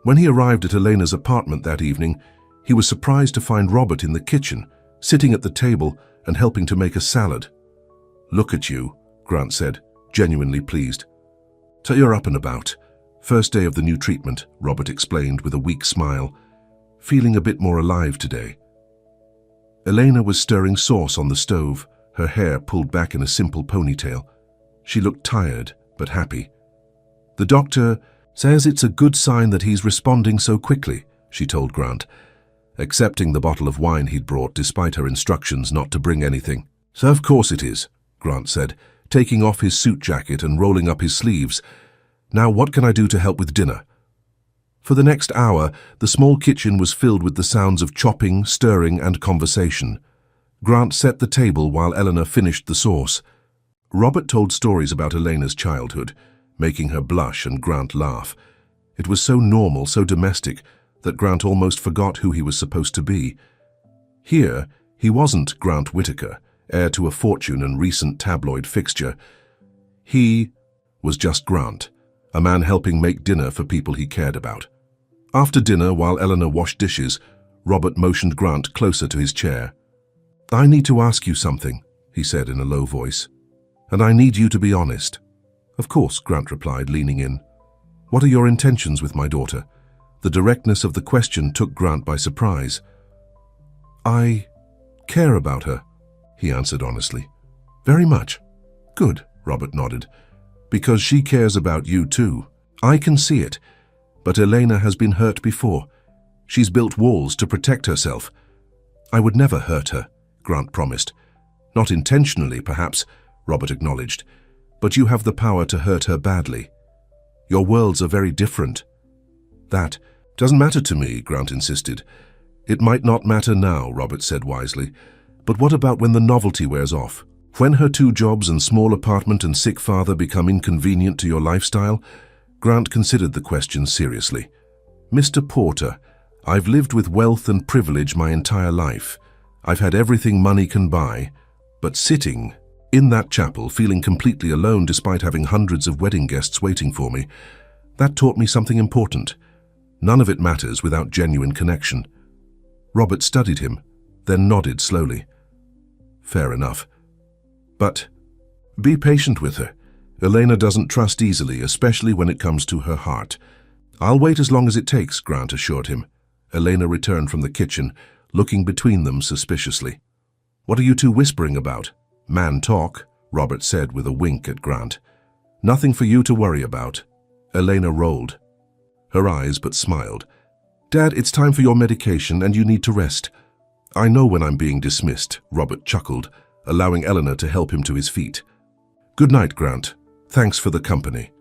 When he arrived at Elena's apartment that evening, he was surprised to find Robert in the kitchen, sitting at the table and helping to make a salad. "Look at you," Grant said, genuinely pleased. "So you're up and about. First day of the new treatment," Robert explained with a weak smile. "Feeling a bit more alive today." Elena was stirring sauce on the stove, her hair pulled back in a simple ponytail. She looked tired, but happy. "The doctor says it's a good sign that he's responding so quickly," she told Grant, accepting the bottle of wine he'd brought despite her instructions not to bring anything. "So of course it is," Grant said, taking off his suit jacket and rolling up his sleeves. "Now what can I do to help with dinner?" For the next hour, the small kitchen was filled with the sounds of chopping, stirring, and conversation. Grant set the table while Eleanor finished the sauce. Robert told stories about Elena's childhood, making her blush and Grant laugh. It was so normal, so domestic, that Grant almost forgot who he was supposed to be. Here, he wasn't Grant Whitaker, heir to a fortune and recent tabloid fixture. He was just Grant, a man helping make dinner for people he cared about. After dinner, while Eleanor washed dishes, Robert motioned Grant closer to his chair. "I need to ask you something," he said in a low voice, "and I need you to be honest." Of course, Grant replied, leaning in. What are your intentions with my daughter? The directness of the question took Grant by surprise. I care about her, he answered honestly. Very much. Good, Robert nodded. Because she cares about you too. I can see it. But Elena has been hurt before. She's built walls to protect herself. I would never hurt her, Grant promised. Not intentionally, perhaps, Robert acknowledged. But you have the power to hurt her badly. Your worlds are very different. That doesn't matter to me, Grant insisted. It might not matter now, Robert said wisely. But what about when the novelty wears off? When her 2 jobs and small apartment and sick father become inconvenient to your lifestyle? Grant considered the question seriously. Mr. Porter, I've lived with wealth and privilege my entire life. I've had everything money can buy. But sitting in that chapel, feeling completely alone despite having hundreds of wedding guests waiting for me, that taught me something important. None of it matters without genuine connection. Robert studied him, then nodded slowly. Fair enough. But be patient with her. Elena doesn't trust easily, especially when it comes to her heart. I'll wait as long as it takes, Grant assured him. Elena returned from the kitchen, looking between them suspiciously. What are you two whispering about? Man talk, Robert said with a wink at Grant. Nothing for you to worry about. Elena rolled her eyes but smiled. Dad, it's time for your medication and you need to rest. I know when I'm being dismissed, Robert chuckled, allowing Eleanor to help him to his feet. Good night, Grant. Thanks for the company.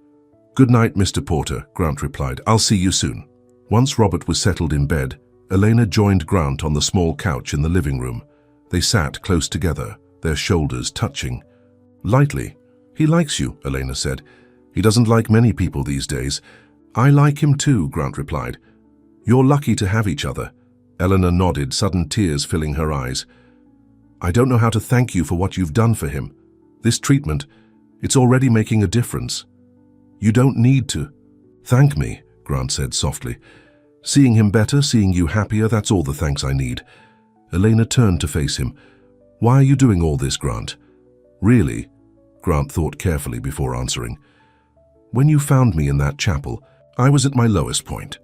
Good night, Mr. Porter, Grant replied. I'll see you soon. Once Robert was settled in bed, Elena joined Grant on the small couch in the living room. They sat close together, their shoulders touching. Lightly. He likes you, Elena said. He doesn't like many people these days. I like him too, Grant replied. You're lucky to have each other. Eleanor nodded, sudden tears filling her eyes. I don't know how to thank you for what you've done for him. This treatment, it's already making a difference. You don't need to. Thank me, Grant said softly. Seeing him better, seeing you happier, that's all the thanks I need. Elena turned to face him. Why are you doing all this, Grant? Really? Grant thought carefully before answering. When you found me in that chapel, I was at my lowest point.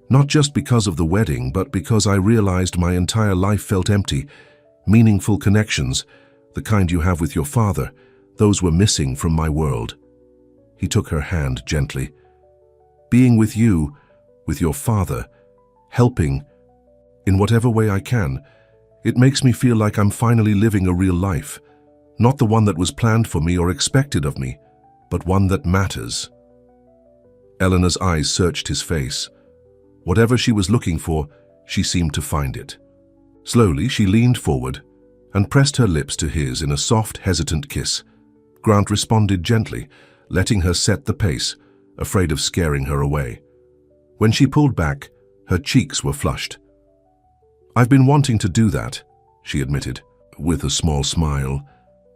Not just because of the wedding, but because I realized my entire life felt empty. Meaningful connections, the kind you have with your father, those were missing from my world. He took her hand gently. Being with you, with your father, helping, in whatever way I can, it makes me feel like I'm finally living a real life. Not the one that was planned for me or expected of me, but one that matters. Eleanor's eyes searched his face. Whatever she was looking for, she seemed to find it. Slowly, she leaned forward and pressed her lips to his in a soft, hesitant kiss. Grant responded gently, letting her set the pace, afraid of scaring her away. When she pulled back, her cheeks were flushed. I've been wanting to do that, she admitted, with a small smile.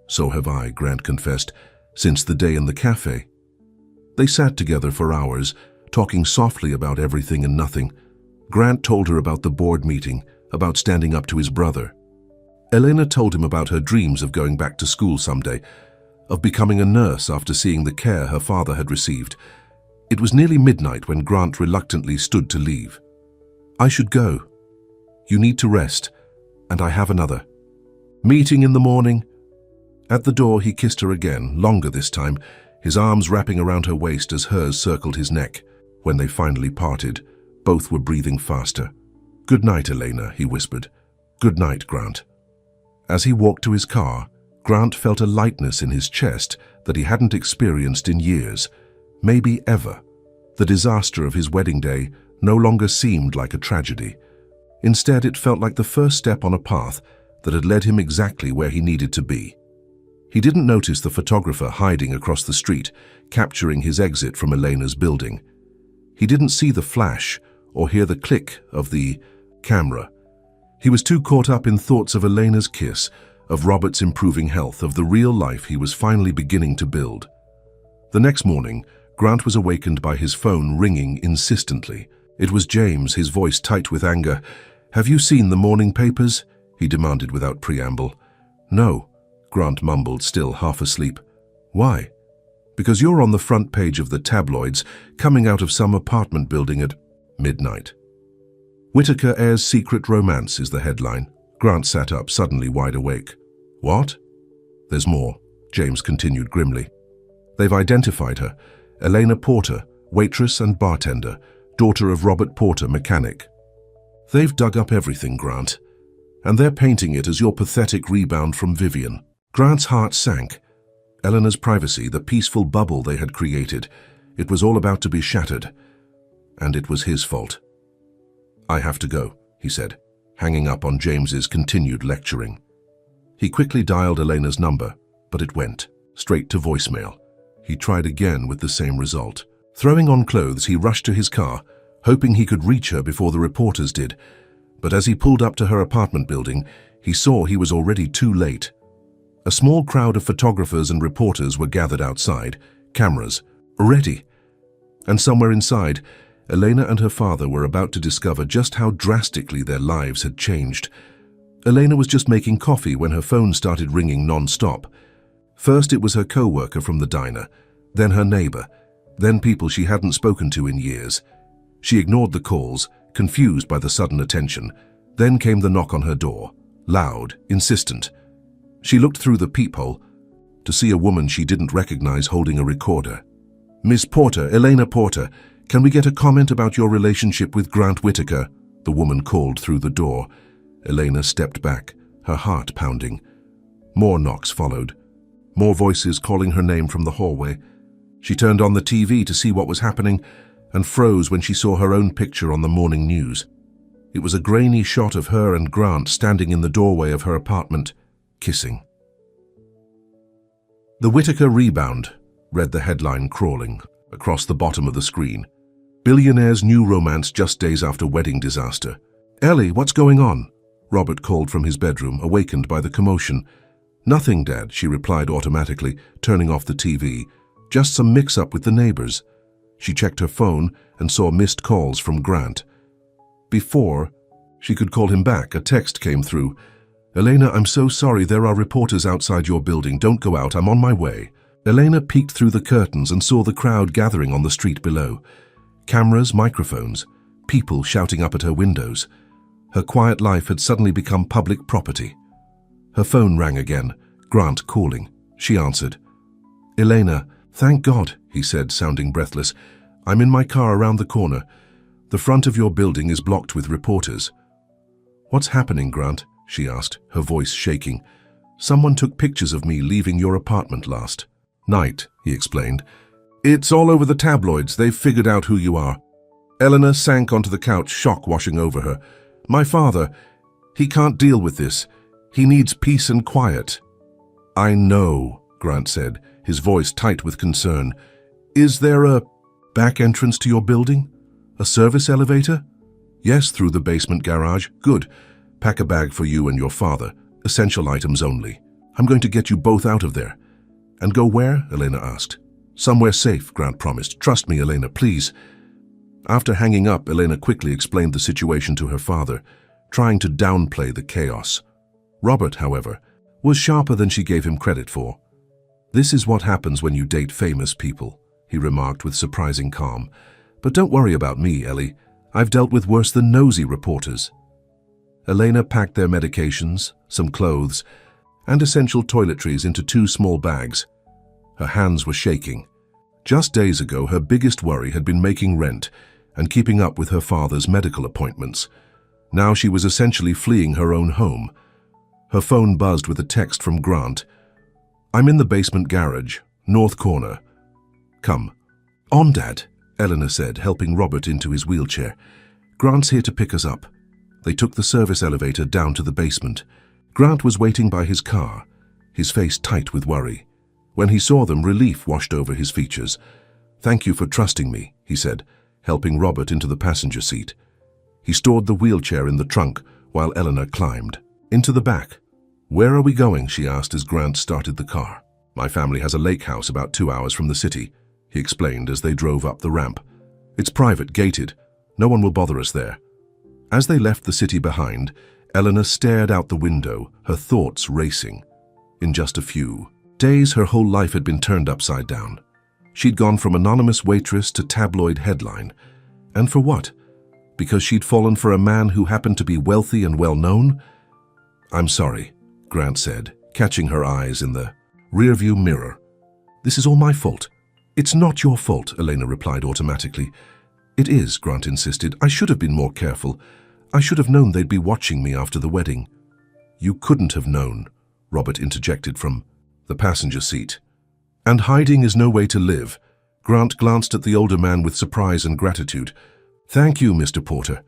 So have I, Grant confessed, since the day in the cafe. They sat together for hours, talking softly about everything and nothing. Grant told her about the board meeting, about standing up to his brother. Elena told him about her dreams of going back to school someday, of becoming a nurse after seeing the care her father had received. It was nearly midnight when Grant reluctantly stood to leave. I should go. You need to rest, and I have another meeting in the morning. At the door, he kissed her again, longer this time, his arms wrapping around her waist as hers circled his neck. When they finally parted, both were breathing faster. Good night, Elena, he whispered. Good night, Grant. As he walked to his car, Grant felt a lightness in his chest that he hadn't experienced in years, maybe ever. The disaster of his wedding day no longer seemed like a tragedy. Instead, it felt like the first step on a path that had led him exactly where he needed to be. He didn't notice the photographer hiding across the street, capturing his exit from Elena's building. He didn't see the flash or hear the click of the camera. He was too caught up in thoughts of Elena's kiss, of Robert's improving health, of the real life he was finally beginning to build. The next morning, Grant was awakened by his phone ringing insistently. It was James, his voice tight with anger. Have you seen the morning papers? He demanded without preamble. No, Grant mumbled, still half asleep. Why? Because you're on the front page of the tabloids coming out of some apartment building at midnight. Whitaker airs secret romance is the headline. Grant sat up, suddenly wide awake. What? There's more, James continued grimly. They've identified her, Elena Porter, waitress and bartender, daughter of Robert Porter, mechanic. They've dug up everything, Grant, and they're painting it as your pathetic rebound from Vivian. Grant's heart sank. Eleanor's privacy, the peaceful bubble they had created, it was all about to be shattered, and it was his fault. I have to go, he said, hanging up on James's continued lecturing. He quickly dialed Elena's number, but it went straight to voicemail. He tried again with the same result. Throwing on clothes, he rushed to his car, hoping he could reach her before the reporters did. But as he pulled up to her apartment building, he saw he was already too late. A small crowd of photographers and reporters were gathered outside, cameras, ready. And somewhere inside, Elena and her father were about to discover just how drastically their lives had changed. Elena was just making coffee when her phone started ringing non-stop. First it was her co-worker from the diner, then her neighbor, then people she hadn't spoken to in years. She ignored the calls, confused by the sudden attention. Then came the knock on her door, loud, insistent. She looked through the peephole to see a woman she didn't recognize holding a recorder. Miss Porter, Elena Porter, can we get a comment about your relationship with Grant Whitaker? The woman called through the door. Elena stepped back, her heart pounding. More knocks followed. More voices calling her name from the hallway. She turned on the TV to see what was happening and froze when she saw her own picture on the morning news. It was a grainy shot of her and Grant standing in the doorway of her apartment, kissing. The Whitaker rebound, read the headline crawling across the bottom of the screen. Billionaire's new romance just days after wedding disaster. Ellie, what's going on? Robert called from his bedroom, awakened by the commotion. Nothing, Dad, she replied automatically, turning off the TV. Just some mix-up with the neighbors. She checked her phone and saw missed calls from Grant. Before she could call him back, a text came through. Elena, I'm so sorry, there are reporters outside your building. Don't go out, I'm on my way. Elena peeked through the curtains and saw the crowd gathering on the street below. Cameras, microphones, people shouting up at her windows. Her quiet life had suddenly become public property. Her phone rang again, Grant calling. She answered. Elena, thank God, he said, sounding breathless. I'm in my car around the corner. The front of your building is blocked with reporters. What's happening, Grant? She asked, her voice shaking. Someone took pictures of me leaving your apartment last night, he explained. It's all over the tabloids. They've figured out who you are. Eleanor sank onto the couch, shock washing over her. My father, he can't deal with this. He needs peace and quiet. I know, Grant said, his voice tight with concern. Is there a back entrance to your building? A service elevator? Yes, through the basement garage. Good. Pack a bag for you and your father. Essential items only. I'm going to get you both out of there. And go where? Elena asked. Somewhere safe, Grant promised. Trust me, Elena, please. After hanging up, Elena quickly explained the situation to her father, trying to downplay the chaos. Robert, however, was sharper than she gave him credit for. This is what happens when you date famous people, he remarked with surprising calm. But don't worry about me, Ellie. I've dealt with worse than nosy reporters. Elena packed their medications, some clothes, and essential toiletries into 2 small bags. Her hands were shaking. Just days ago, her biggest worry had been making rent and keeping up with her father's medical appointments. Now she was essentially fleeing her own home. Her phone buzzed with a text from Grant. I'm in the basement garage, north corner. Come. On, Dad, Eleanor said, helping Robert into his wheelchair. Grant's here to pick us up. They took the service elevator down to the basement. Grant was waiting by his car, his face tight with worry. When he saw them, relief washed over his features. Thank you for trusting me, he said, helping Robert into the passenger seat. He stored the wheelchair in the trunk while Eleanor climbed. Into the back. Where are we going? She asked as Grant started the car. My family has a lake house about 2 hours from the city, he explained as they drove up the ramp. It's private, gated. No one will bother us there. As they left the city behind, Eleanor stared out the window, her thoughts racing. In just a few days, her whole life had been turned upside down. She'd gone from anonymous waitress to tabloid headline. And for what? Because she'd fallen for a man who happened to be wealthy and well-known? "I'm sorry," Grant said, catching her eyes in the rearview mirror. "This is all my fault." "It's not your fault," Elena replied automatically. "It is," Grant insisted. "I should have been more careful. I should have known they'd be watching me after the wedding." "You couldn't have known," Robert interjected from the passenger seat. "And hiding is no way to live." Grant glanced at the older man with surprise and gratitude. "Thank you, Mr. Porter,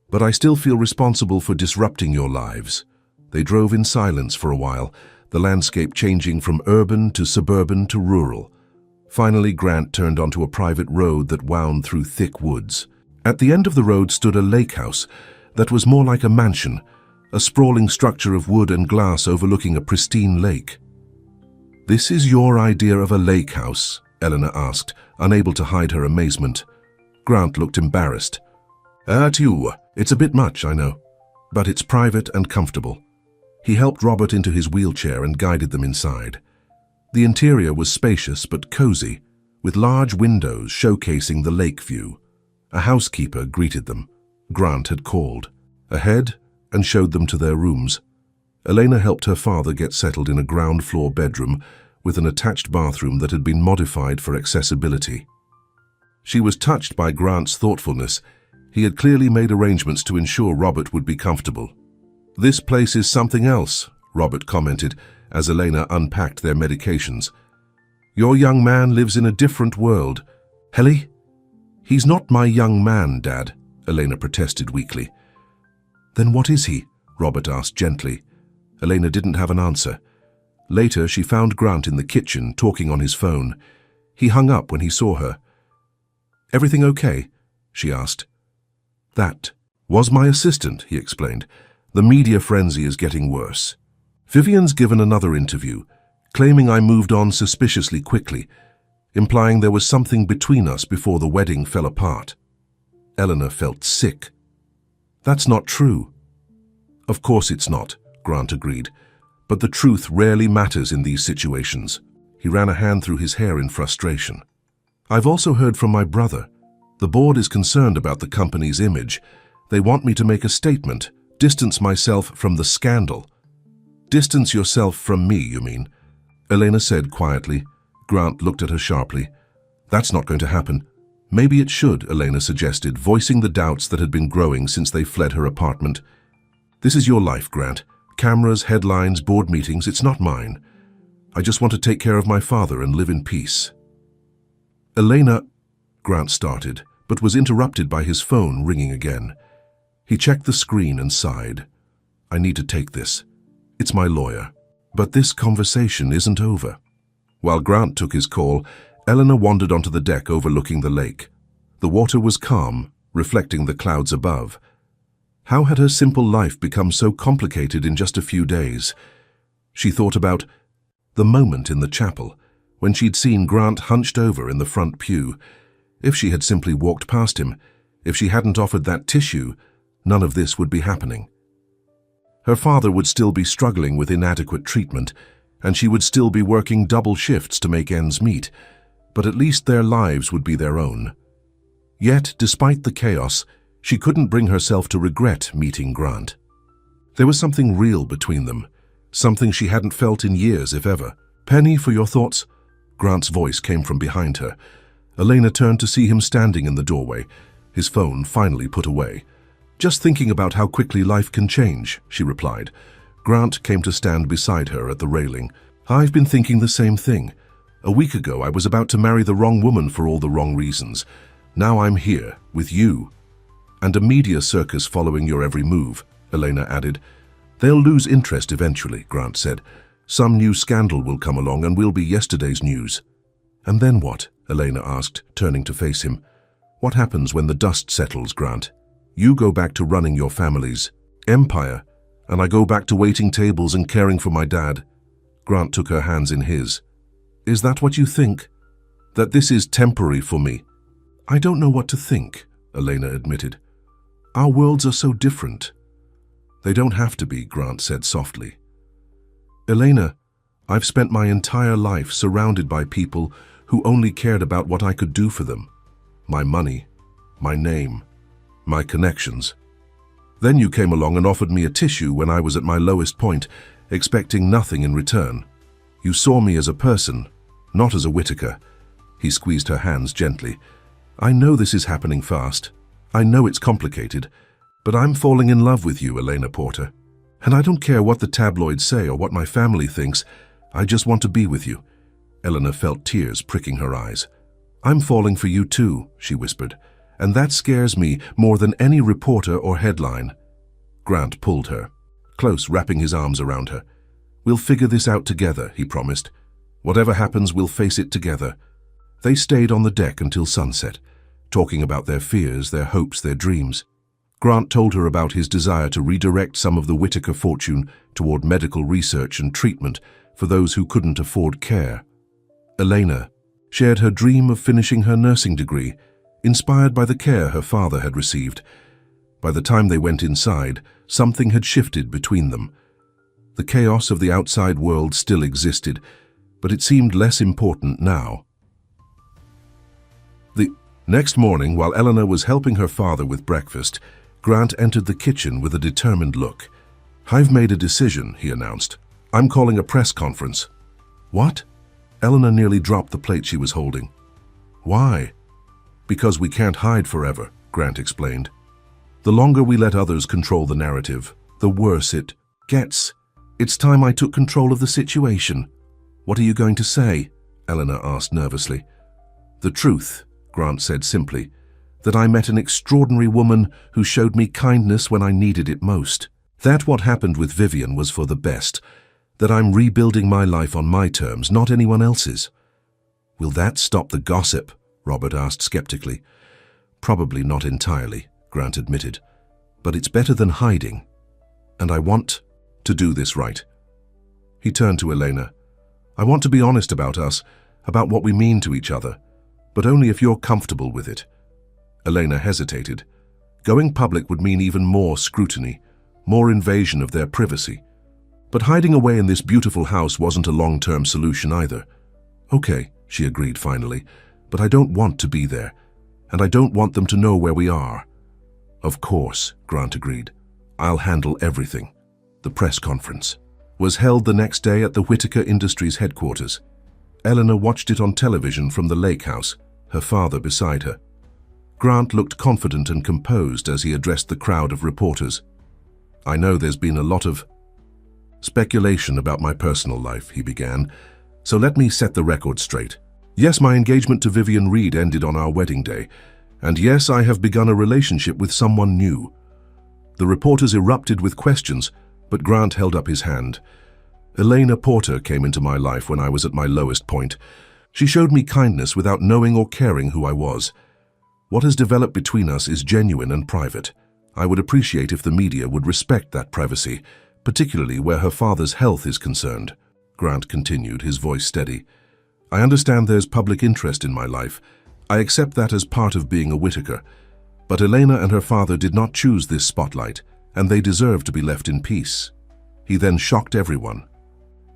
but I still feel responsible for disrupting your lives." They drove in silence for a while, the landscape changing from urban to suburban to rural. Finally, Grant turned onto a private road that wound through thick woods. At the end of the road stood a lake house that was more like a mansion, a sprawling structure of wood and glass overlooking a pristine lake. "This is your idea of a lake house?" Eleanor asked, unable to hide her amazement. Grant looked embarrassed. It's a bit much, I know, but it's private and comfortable." He helped Robert into his wheelchair and guided them inside. The interior was spacious but cozy, with large windows showcasing the lake view. A housekeeper greeted them. Grant had called ahead and showed them to their rooms. Elena helped her father get settled in a ground-floor bedroom with an attached bathroom that had been modified for accessibility. She was touched by Grant's thoughtfulness. He had clearly made arrangements to ensure Robert would be comfortable. "This place is something else," Robert commented as Elena unpacked their medications. "Your young man lives in a different world." "Helly?" "He's not my young man, Dad," Elena protested weakly. "Then what is he?" Robert asked gently. Elena didn't have an answer. Later, she found Grant in the kitchen, talking on his phone. He hung up when he saw her. "Everything okay?" she asked. "That was my assistant," he explained. "The media frenzy is getting worse. Vivian's given another interview, claiming I moved on suspiciously quickly, implying there was something between us before the wedding fell apart." Eleanor felt sick. "That's not true." "Of course it's not," Grant agreed, "but the truth rarely matters in these situations." He ran a hand through his hair in frustration. "I've also heard from my brother. The board is concerned about the company's image. They want me to make a statement, distance myself from the scandal." "Distance yourself from me, you mean?" Elena said quietly. Grant looked at her sharply. "That's not going to happen." "Maybe it should," Elena suggested, voicing the doubts that had been growing since they fled her apartment. "This is your life, Grant. Cameras, headlines, board meetings, it's not mine. I just want to take care of my father and live in peace." "Elena," Grant started, but was interrupted by his phone ringing again. He checked the screen and sighed. "I need to take this. It's my lawyer. But this conversation isn't over." While Grant took his call, Eleanor wandered onto the deck overlooking the lake. The water was calm, reflecting the clouds above. How had her simple life become so complicated in just a few days? She thought about the moment in the chapel, when she'd seen Grant hunched over in the front pew. If she had simply walked past him, if she hadn't offered that tissue, none of this would be happening. Her father would still be struggling with inadequate treatment, and she would still be working double shifts to make ends meet, but at least their lives would be their own. Yet, despite the chaos, she couldn't bring herself to regret meeting Grant. There was something real between them, something she hadn't felt in years, if ever. "Penny, for your thoughts?" Grant's voice came from behind her. Elena turned to see him standing in the doorway, his phone finally put away. "Just thinking about how quickly life can change," she replied. Grant came to stand beside her at the railing. "I've been thinking the same thing. A week ago, I was about to marry the wrong woman for all the wrong reasons. Now I'm here, with you. And a media circus following your every move," Elena added. "They'll lose interest eventually," Grant said. "Some new scandal will come along and we'll be yesterday's news." "And then what?" Elena asked, turning to face him. "What happens when the dust settles, Grant? You go back to running your family's empire, and I go back to waiting tables and caring for my dad." Grant took her hands in his. "Is that what you think? That this is temporary for me?" "I don't know what to think," Elena admitted. "Our worlds are so different." "They don't have to be," Grant said softly. "Elena, I've spent my entire life surrounded by people who only cared about what I could do for them. My money, my name, my connections. Then you came along and offered me a tissue when I was at my lowest point, expecting nothing in return. You saw me as a person, not as a Whittaker. He squeezed her hands gently. I know this is happening fast. I know it's complicated, but I'm falling in love with you, Elena Porter. And I don't care what the tabloids say or what my family thinks. I just want to be with you. Eleanor felt tears pricking her eyes. I'm falling for you too, she whispered, and that scares me more than any reporter or headline. Grant pulled her close, wrapping his arms around her. We'll figure this out together, he promised. Whatever happens, we'll face it together. They stayed on the deck until sunset, talking about their fears, their hopes, their dreams. Grant told her about his desire to redirect some of the Whittaker fortune toward medical research and treatment for those who couldn't afford care. Elena shared her dream of finishing her nursing degree, inspired by the care her father had received. By the time they went inside, something had shifted between them. The chaos of the outside world still existed, but it seemed less important now. The next morning, while Eleanor was helping her father with breakfast, Grant entered the kitchen with a determined look. I've made a decision, he announced. I'm calling a press conference. What? Eleanor nearly dropped the plate she was holding. Why? Because we can't hide forever, Grant explained. The longer we let others control the narrative, the worse it gets. It's time I took control of the situation. What are you going to say? Eleanor asked nervously. The truth, Grant said simply, that I met an extraordinary woman who showed me kindness when I needed it most. That what happened with Vivian was for the best, that I'm rebuilding my life on my terms, not anyone else's. Will that stop the gossip? Robert asked skeptically. Probably not entirely, Grant admitted, but it's better than hiding, and I want to do this right. He turned to Elena. I want to be honest about us, about what we mean to each other, but only if you're comfortable with it. Elena hesitated. Going public would mean even more scrutiny, more invasion of their privacy. But hiding away in this beautiful house wasn't a long-term solution either. Okay, she agreed finally, but I don't want to be there, and I don't want them to know where we are. Of course, Grant agreed. I'll handle everything. The press conference was held the next day at the Whittaker Industries headquarters. Eleanor watched it on television from the lake house, her father beside her. Grant looked confident and composed as he addressed the crowd of reporters. I know there's been a lot of speculation about my personal life, he began, so let me set the record straight. Yes, my engagement to Vivian Reed ended on our wedding day, and yes, I have begun a relationship with someone new. The reporters erupted with questions, but Grant held up his hand. Elena Porter came into my life when I was at my lowest point. She showed me kindness without knowing or caring who I was. What has developed between us is genuine and private. I would appreciate if the media would respect that privacy, particularly where her father's health is concerned. Grant continued, his voice steady. I understand there's public interest in my life. I accept that as part of being a Whittaker. But Elena and her father did not choose this spotlight, and they deserve to be left in peace. He then shocked everyone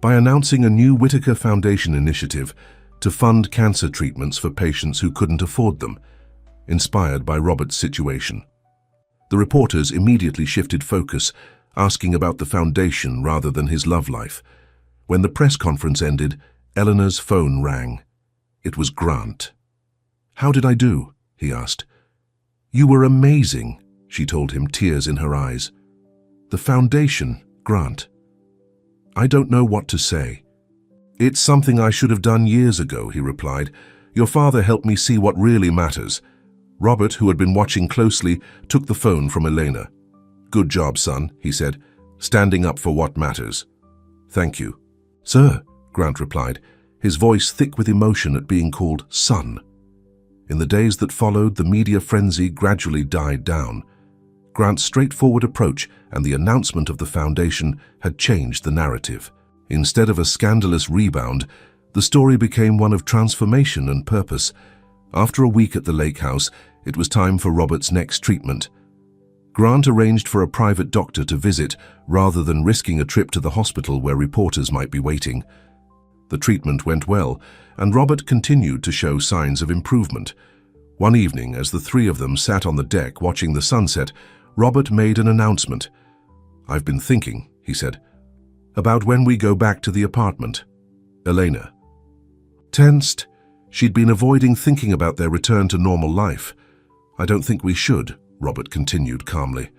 by announcing a new Whittaker Foundation initiative to fund cancer treatments for patients who couldn't afford them, inspired by Robert's situation. The reporters immediately shifted focus, asking about the foundation rather than his love life. When the press conference ended, Eleanor's phone rang. It was Grant. How did I do? He asked. You were amazing, she told him, tears in her eyes. The foundation, Grant. I don't know what to say. It's something I should have done years ago, he replied. Your father helped me see what really matters. Robert, who had been watching closely, took the phone from Elena. Good job, son, he said, standing up for what matters. Thank you. Sir, Grant replied, his voice thick with emotion at being called son. In the days that followed, the media frenzy gradually died down. Grant's straightforward approach and the announcement of the foundation had changed the narrative. Instead of a scandalous rebound, the story became one of transformation and purpose. After a week at the lake house, it was time for Robert's next treatment. Grant arranged for a private doctor to visit rather than risking a trip to the hospital where reporters might be waiting. The treatment went well, and Robert continued to show signs of improvement. One evening, as the three of them sat on the deck watching the sunset, Robert made an announcement. "I've been thinking," he said, "about when we go back to the apartment." Elena tensed. She'd been avoiding thinking about their return to normal life. "I don't think we should," Robert continued calmly.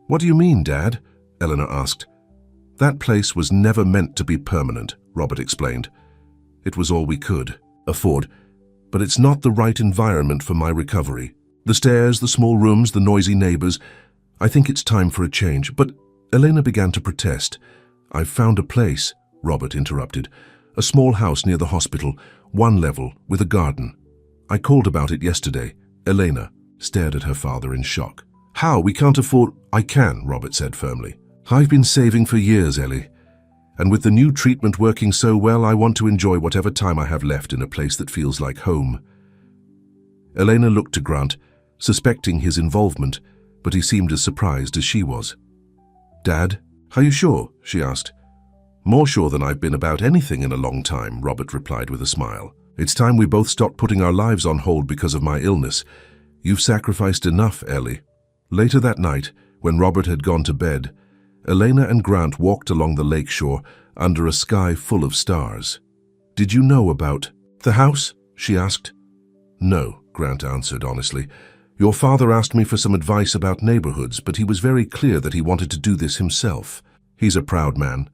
"What do you mean, Dad?" Eleanor asked. "That place was never meant to be permanent," Robert explained. "It was all we could afford, but it's not the right environment for my recovery. The stairs, the small rooms, the noisy neighbors. I think it's time for a change." But Elena began to protest. "I've found a place," Robert interrupted. "A small house near the hospital, one level, with a garden. I called about it yesterday." Elena stared at her father in shock. "How? We can't afford—" "I can," Robert said firmly. "I've been saving for years, Ellie. And with the new treatment working so well, I want to enjoy whatever time I have left in a place that feels like home." Elena looked to Grant, suspecting his involvement, but he seemed as surprised as she was. "Dad, are you sure?" she asked. "More sure than I've been about anything in a long time," Robert replied with a smile. "It's time we both stopped putting our lives on hold because of my illness. You've sacrificed enough, Ellie." Later that night, when Robert had gone to bed, Elena and Grant walked along the lakeshore under a sky full of stars. "Did you know about the house?" she asked. "No," Grant answered honestly. "Your father asked me for some advice about neighborhoods, but he was very clear that he wanted to do this himself. He's a proud man."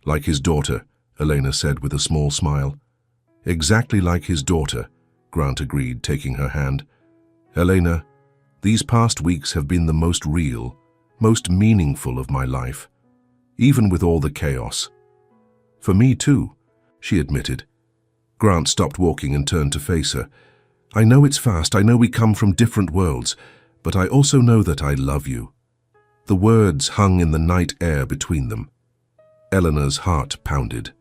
"Like his daughter," Elena said with a small smile. "Exactly like his daughter," Grant agreed, taking her hand. "Elena, these past weeks have been the most real, most meaningful of my life, even with all the chaos." "For me too," she admitted. Grant stopped walking and turned to face her. "I know it's fast, I know we come from different worlds, but I also know that I love you." The words hung in the night air between them. Eleanor's heart pounded.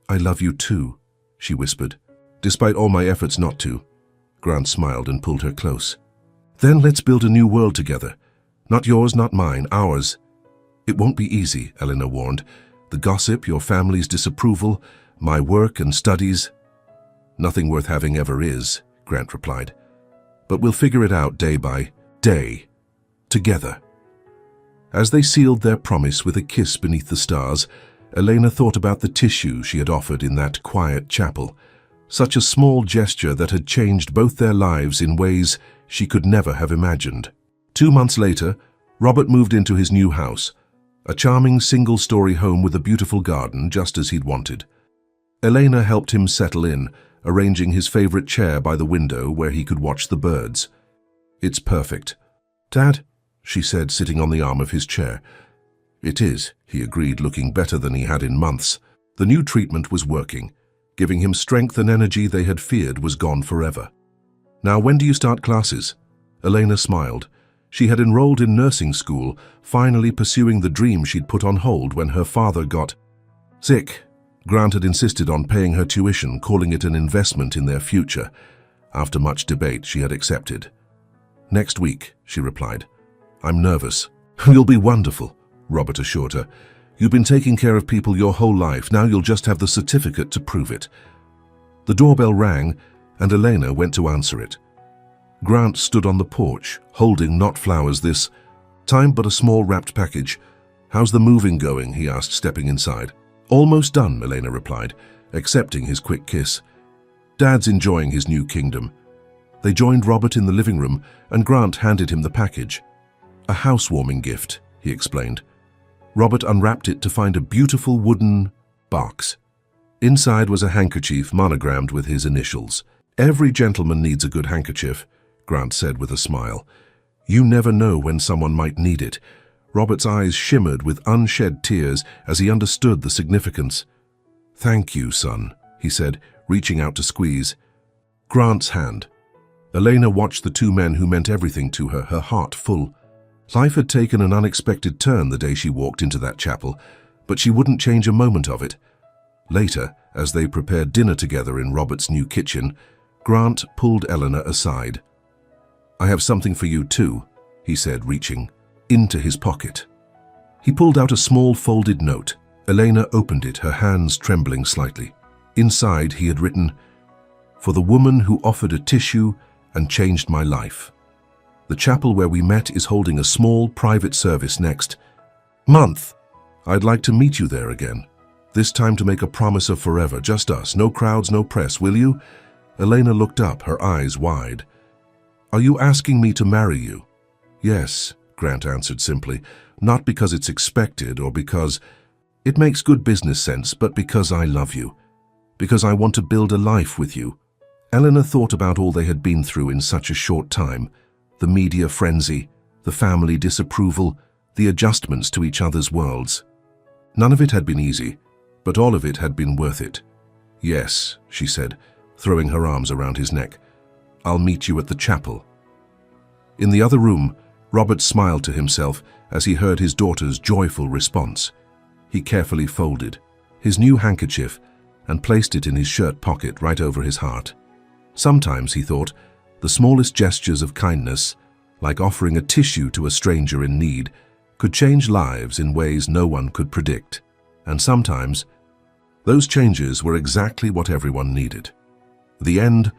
"I love you too," she whispered. "Despite all my efforts not to." Grant smiled and pulled her close. "Then let's build a new world together. Not yours, not mine, ours." "It won't be easy," Eleanor warned. "The gossip, your family's disapproval, my work and studies." "Nothing worth having ever is," Grant replied. "But we'll figure it out day by day, together." As they sealed their promise with a kiss beneath the stars, Elena thought about the tissue she had offered in that quiet chapel. Such a small gesture that had changed both their lives in ways she could never have imagined. 2 months later, Robert moved into his new house, a charming single-story home with a beautiful garden, just as he'd wanted. Elena helped him settle in, arranging his favorite chair by the window where he could watch the birds. "It's perfect." "Dad," she said, sitting on the arm of his chair. "It is," he agreed, looking better than he had in months. The new treatment was working, giving him strength and energy they had feared was gone forever. "Now, when do you start classes?" Elena smiled. She had enrolled in nursing school, finally pursuing the dream she'd put on hold when her father got sick. Grant had insisted on paying her tuition, calling it an investment in their future. After much debate, she had accepted. "Next week," she replied. "I'm nervous." "You'll be wonderful," Robert assured her. "You've been taking care of people your whole life. Now you'll just have the certificate to prove it." The doorbell rang, and Elena went to answer it. Grant stood on the porch, holding not flowers this time, but a small wrapped package. "How's the moving going?" he asked, stepping inside. "Almost done," Elena replied, accepting his quick kiss. "Dad's enjoying his new kingdom." They joined Robert in the living room, and Grant handed him the package. "A housewarming gift," he explained. Robert unwrapped it to find a beautiful wooden box. Inside was a handkerchief monogrammed with his initials. "Every gentleman needs a good handkerchief," Grant said with a smile. "You never know when someone might need it." Robert's eyes shimmered with unshed tears as he understood the significance. "Thank you, son," he said, reaching out to squeeze Grant's hand. Elena watched the two men who meant everything to her, her heart full. Life had taken an unexpected turn the day she walked into that chapel, but she wouldn't change a moment of it. Later, as they prepared dinner together in Robert's new kitchen, Grant pulled Eleanor aside. "I have something for you too," he said, reaching into his pocket. He pulled out a small folded note. Elena opened it, her hands trembling slightly. Inside, he had written, "For the woman who offered a tissue and changed my life." The chapel where we met is holding a small private service next month. I'd like to meet you there again. This time to make a promise of forever, just us, no crowds, no press, will you? Elena looked up, her eyes wide. Are you asking me to marry you? Yes, Grant answered simply, not because it's expected or because it makes good business sense, but because I love you. Because I want to build a life with you. Elena thought about all they had been through in such a short time. The media frenzy, the family disapproval, the adjustments to each other's worlds. None of it had been easy, but all of it had been worth it. Yes, she said, throwing her arms around his neck. I'll meet you at the chapel. In the other room, Robert smiled to himself as he heard his daughter's joyful response. He carefully folded his new handkerchief and placed it in his shirt pocket right over his heart. Sometimes, he thought, the smallest gestures of kindness, like offering a tissue to a stranger in need, could change lives in ways no one could predict. And sometimes, those changes were exactly what everyone needed. The end